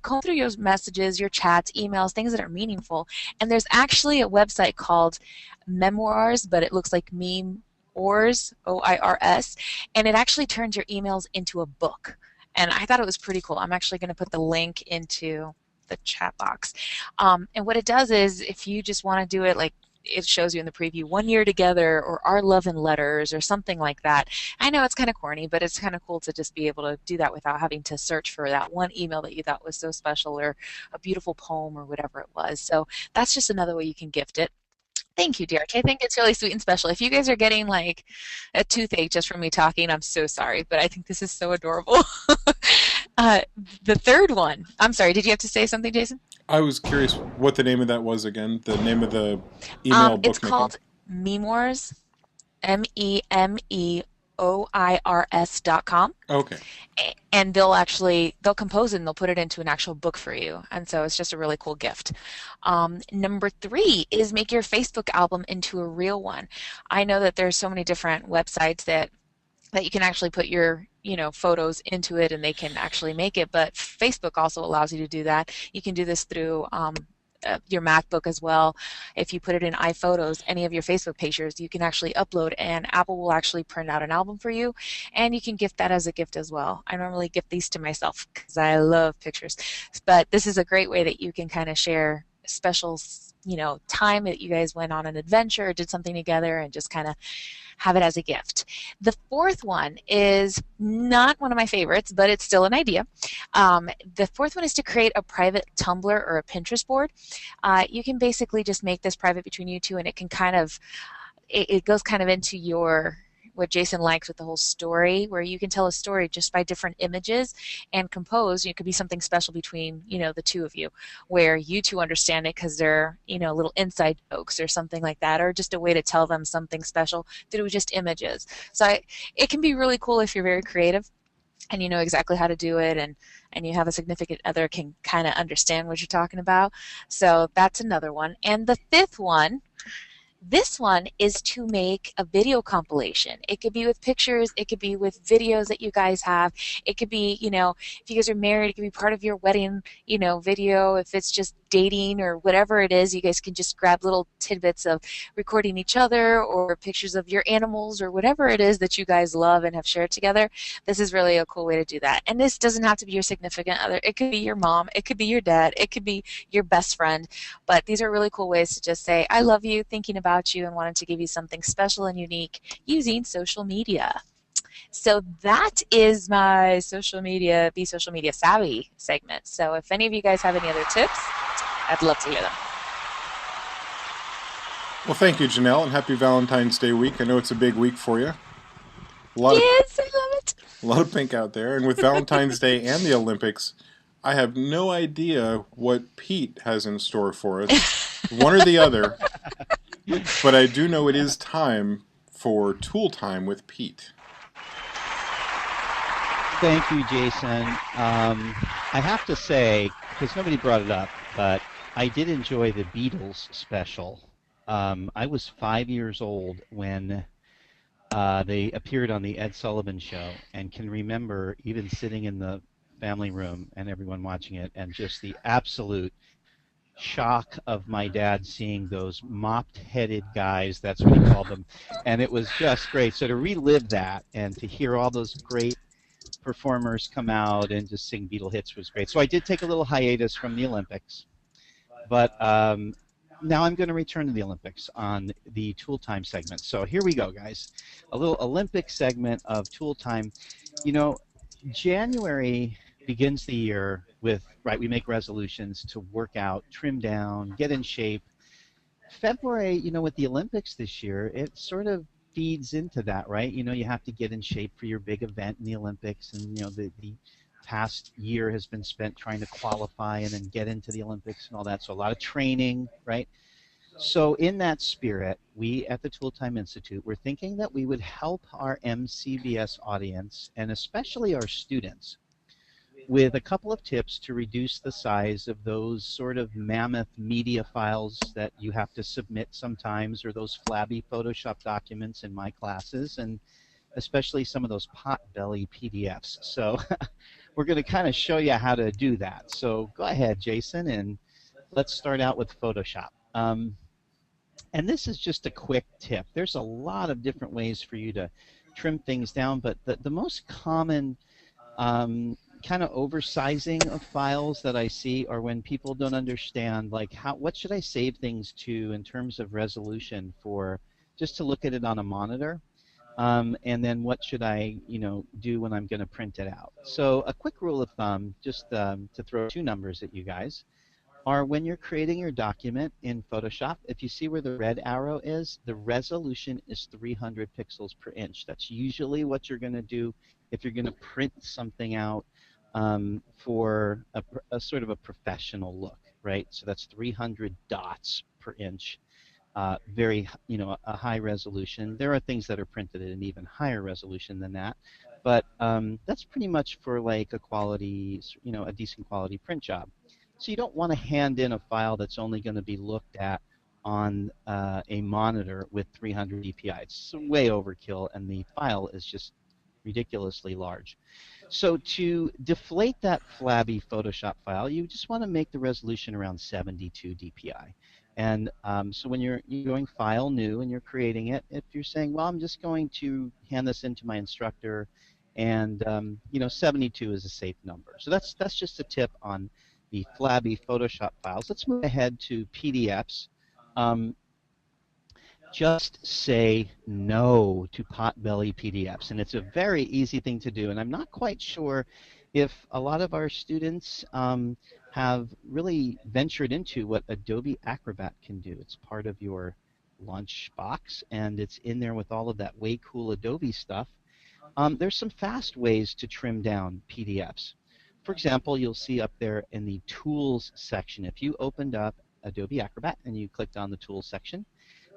Comb through your messages, your chats, emails, things that are meaningful. And there's actually a website called Memoirs, but it looks like meme Oirs, O-I-R-S, and it actually turns your emails into a book. And I thought it was pretty cool. I'm actually going to put the link into the chat box. And what it does is, if you just want to do it like it shows you in the preview, 1 year together, or our love in letters, or something like that. I know it's kind of corny, but it's kind of cool to just be able to do that without having to search for that one email that you thought was so special, or a beautiful poem, or whatever it was. So that's just another way you can gift it. Thank you, Derek. I think it's really sweet and special. If you guys are getting like a toothache just from me talking, I'm so sorry, but I think this is so adorable. uh, the third one, I'm sorry, did you have to say something, Jason? I was curious what the name of that was again. The name of the email It's bookmaking. called Memoirs, MEMEOIRS.com. Okay. And they'll compose it and they'll put it into an actual book for you. And so it's just a really cool gift. Number 3 is make your Facebook album into a real one. I know that there's so many different websites that you can actually put your photos into it and they can actually make it, but Facebook also allows you to do that. You can do this through your MacBook as well. If you put it in iPhotos, any of your Facebook pictures, you can actually upload and Apple will actually print out an album for you and you can gift that as a gift as well. I normally gift these to myself because I love pictures, but this is a great way that you can kind of share special time that you guys went on an adventure or did something together and just kind of have it as a gift. The fourth one is not one of my favorites, but it's still an idea. The fourth one is to create a private Tumblr or a Pinterest board. You can basically just make this private between you two, and it can kind of, it goes kind of into what Jason likes with the whole story, where you can tell a story just by different images and compose. It could be something special between, the two of you, where you two understand it because they're, little inside jokes or something like that, or just a way to tell them something special through just images. So it can be really cool if you're very creative and you know exactly how to do it, and you have a significant other can kind of understand what you're talking about. So that's another one. And the fifth one, this one is to make a video compilation. It could be with pictures, it could be with videos that you guys have. It could be, if you guys are married, it could be part of your wedding, video. If it's just dating or whatever it is, you guys can just grab little tidbits of recording each other or pictures of your animals or whatever it is that you guys love and have shared together. This is really a cool way to do that. And this doesn't have to be your significant other. It could be your mom, it could be your dad, it could be your best friend. But these are really cool ways to just say, I love you, thinking about you, and wanted to give you something special and unique using social media. So that is my Be Social Media Savvy segment. So if any of you guys have any other tips, I'd love to hear them. Well, thank you, Janelle, and happy Valentine's Day week. I know it's a big week for you. Yes, I love it. A lot of pink out there. And with Valentine's Day and the Olympics, I have no idea what Pete has in store for us. One or the other. But I do know it is time for Tool Time with Pete. Thank you, Jason. I have to say, because nobody brought it up, but I did enjoy the Beatles special. I was 5 years old when they appeared on the Ed Sullivan Show, and can remember even sitting in the family room and everyone watching it, and just the absolute shock of my dad seeing those mopped-headed guys, that's what he called them, and it was just great. So to relive that and to hear all those great performers come out and just sing Beatle hits was great. So I did take a little hiatus from the Olympics, but now I'm going to return to the Olympics on the Tool Time segment. So here we go, guys. A little Olympic segment of Tool Time. January begins the year with, we make resolutions to work out, trim down, get in shape. February, with the Olympics this year, it sort of feeds into that, right? You have to get in shape for your big event in the Olympics, and, the past year has been spent trying to qualify and then get into the Olympics and all that. So a lot of training, right? So in that spirit, we at the Tool Time Institute, we're thinking that we would help our MCBS audience, and especially our students, with a couple of tips to reduce the size of those sort of mammoth media files that you have to submit sometimes, or those flabby Photoshop documents in my classes, and especially some of those pot-belly PDFs. So we're going to kind of show you how to do that. So go ahead, Jason, and let's start out with Photoshop. And this is just a quick tip. There's a lot of different ways for you to trim things down, but the most common kind of oversizing of files that I see are when people don't understand, like, what should I save things to in terms of resolution for just to look at it on a monitor, and then what should I do when I'm going to print it out. So a quick rule of thumb, just to throw two numbers at you guys. are when you're creating your document in Photoshop. If you see where the red arrow is, the resolution is 300 pixels per inch. That's usually what you're going to do if you're going to print something out for a sort of a professional look, right? So that's 300 dots per inch. Very, a high resolution. There are things that are printed at an even higher resolution than that, but that's pretty much for like a quality, a decent quality print job. So you don't want to hand in a file that's only going to be looked at on a monitor with 300 dpi. It's way overkill, and the file is just ridiculously large. So to deflate that flabby Photoshop file, you just want to make the resolution around 72 dpi. And so when you're going File, New, and you're creating it, if you're saying, well, I'm just going to hand this into my instructor, and 72 is a safe number. So that's just a tip on the flabby Photoshop files. Let's move ahead to PDFs. Just say no to potbelly PDFs, and it's a very easy thing to do. And I'm not quite sure if a lot of our students have really ventured into what Adobe Acrobat can do. It's part of your lunch box, and it's in there with all of that way cool Adobe stuff. There's some fast ways to trim down PDFs. For example, you'll see up there in the Tools section, if you opened up Adobe Acrobat and you clicked on the Tools section,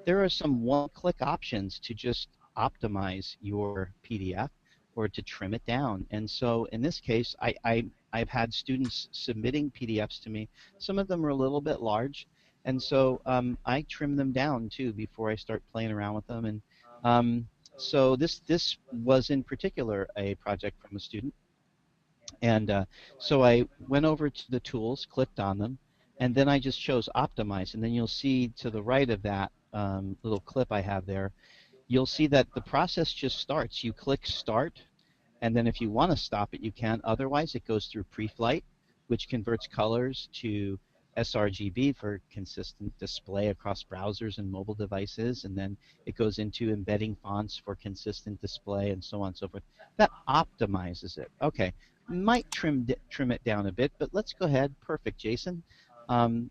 there are some one-click options to just optimize your PDF or to trim it down. And so in this case, I've had students submitting PDFs to me. Some of them are a little bit large, and so I trim them down too before I start playing around with them. And so this was in particular a project from a student. And so I went over to the tools, clicked on them, and then I just chose optimize. And then you'll see to the right of that little clip I have there, you'll see that the process just starts. You click start, and then if you want to stop it, you can. Otherwise, it goes through pre-flight, which converts colors to sRGB for consistent display across browsers and mobile devices, and then it goes into embedding fonts for consistent display, and so on and so forth. That optimizes it. Okay, might trim it down a bit, but let's go ahead. Perfect, Jason. Or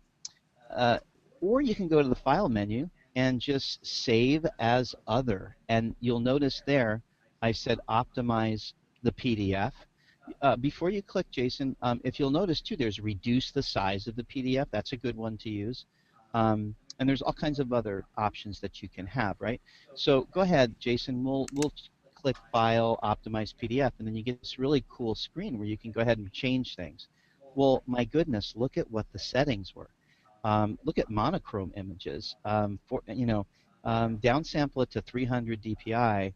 you can go to the File menu and just Save as Other, and you'll notice there I said optimize the PDF. Before you click, Jason, if you'll notice too, there's reduce the size of the PDF. That's a good one to use. And there's all kinds of other options that you can have, right? So go ahead, Jason. We'll click File, Optimize PDF, and then you get this really cool screen where you can go ahead and change things. Well, my goodness, look at what the settings were. Look at monochrome images. Downsample it to 300 dpi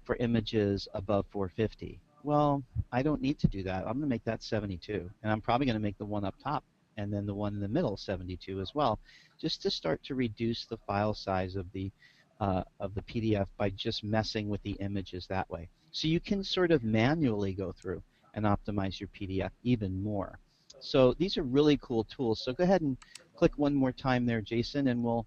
for images above 450. Well, I don't need to do that. I'm going to make that 72, and I'm probably going to make the one up top and then the one in the middle 72 as well, just to start to reduce the file size of the PDF by just messing with the images that way. So you can sort of manually go through and optimize your PDF even more. So these are really cool tools. So go ahead and click one more time there, Jason, and we'll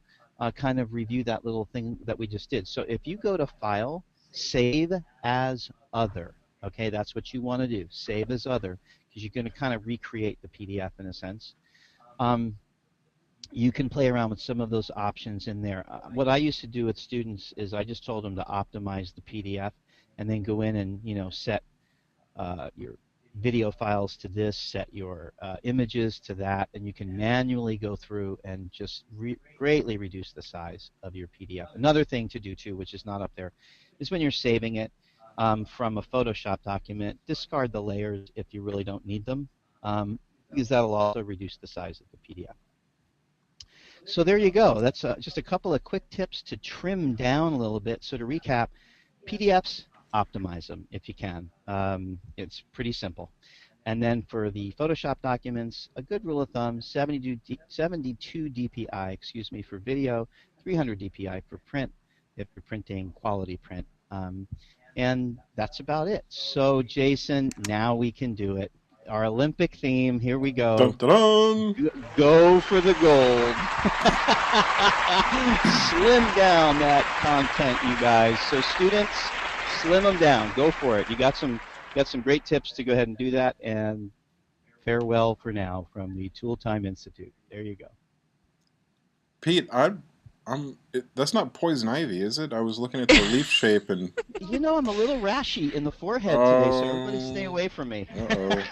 kind of review that little thing that we just did. So if you go to File, Save as Other, okay, that's what you want to do, Save as Other, because you're going to kind of recreate the PDF in a sense. You can play around with some of those options in there. What I used to do with students is I just told them to optimize the PDF and then go in and set your video files to this, set your images to that, and you can manually go through and just greatly reduce the size of your PDF. Another thing to do too, which is not up there, is when you're saving it from a Photoshop document, discard the layers if you really don't need them, because that'll also reduce the size of the PDF. So there you go. That's just a couple of quick tips to trim down a little bit. So to recap, PDFs, optimize them if you can. It's pretty simple. And then for the Photoshop documents, a good rule of thumb, 72 dpi, for video, 300 dpi for print if you're printing quality print. And that's about it. So Jason, now we can do it. Our Olympic theme, here we go. Dun, dun, dun. Go for the gold. Slim down that content, you guys. So students, slim them down. Go for it. You got some great tips to go ahead and do that, and farewell for now from the Tool Time Institute. There you go. Pete, that's not poison ivy, is it? I was looking at the leaf shape and... You know, I'm a little rashy in the forehead today, so everybody stay away from me. Uh-oh.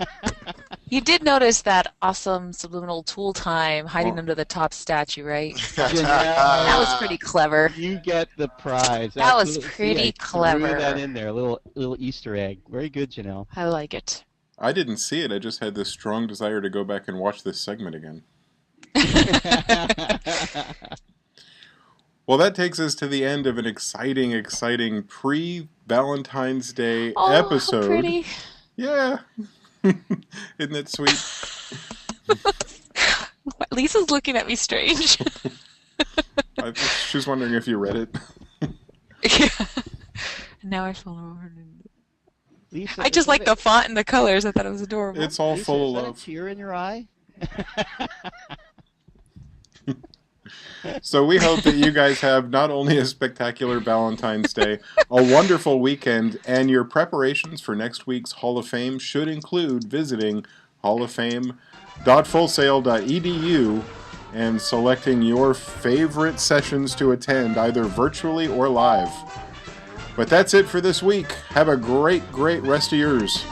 You did notice that awesome subliminal tool time hiding under the top statue, right? That was pretty clever. You get the prize. That was Absolutely. pretty See, I clever. threw that in there, a little Easter egg. Very good, Janelle. I like it. I didn't see it. I just had this strong desire to go back and watch this segment again. Well, that takes us to the end of an exciting pre-Valentine's Day episode. How pretty. Yeah. Isn't that sweet? Lisa's looking at me strange. She's wondering if you read it. Yeah. Now I feel Lisa, I just like the font and the colors. I thought it was adorable. It's all Lisa, full is of that love. a tear in your eye? So we hope that you guys have not only a spectacular Valentine's Day, a wonderful weekend, and your preparations for next week's Hall of Fame should include visiting halloffame.fullsail.edu and selecting your favorite sessions to attend, either virtually or live. But that's it for this week. Have a great rest of yours.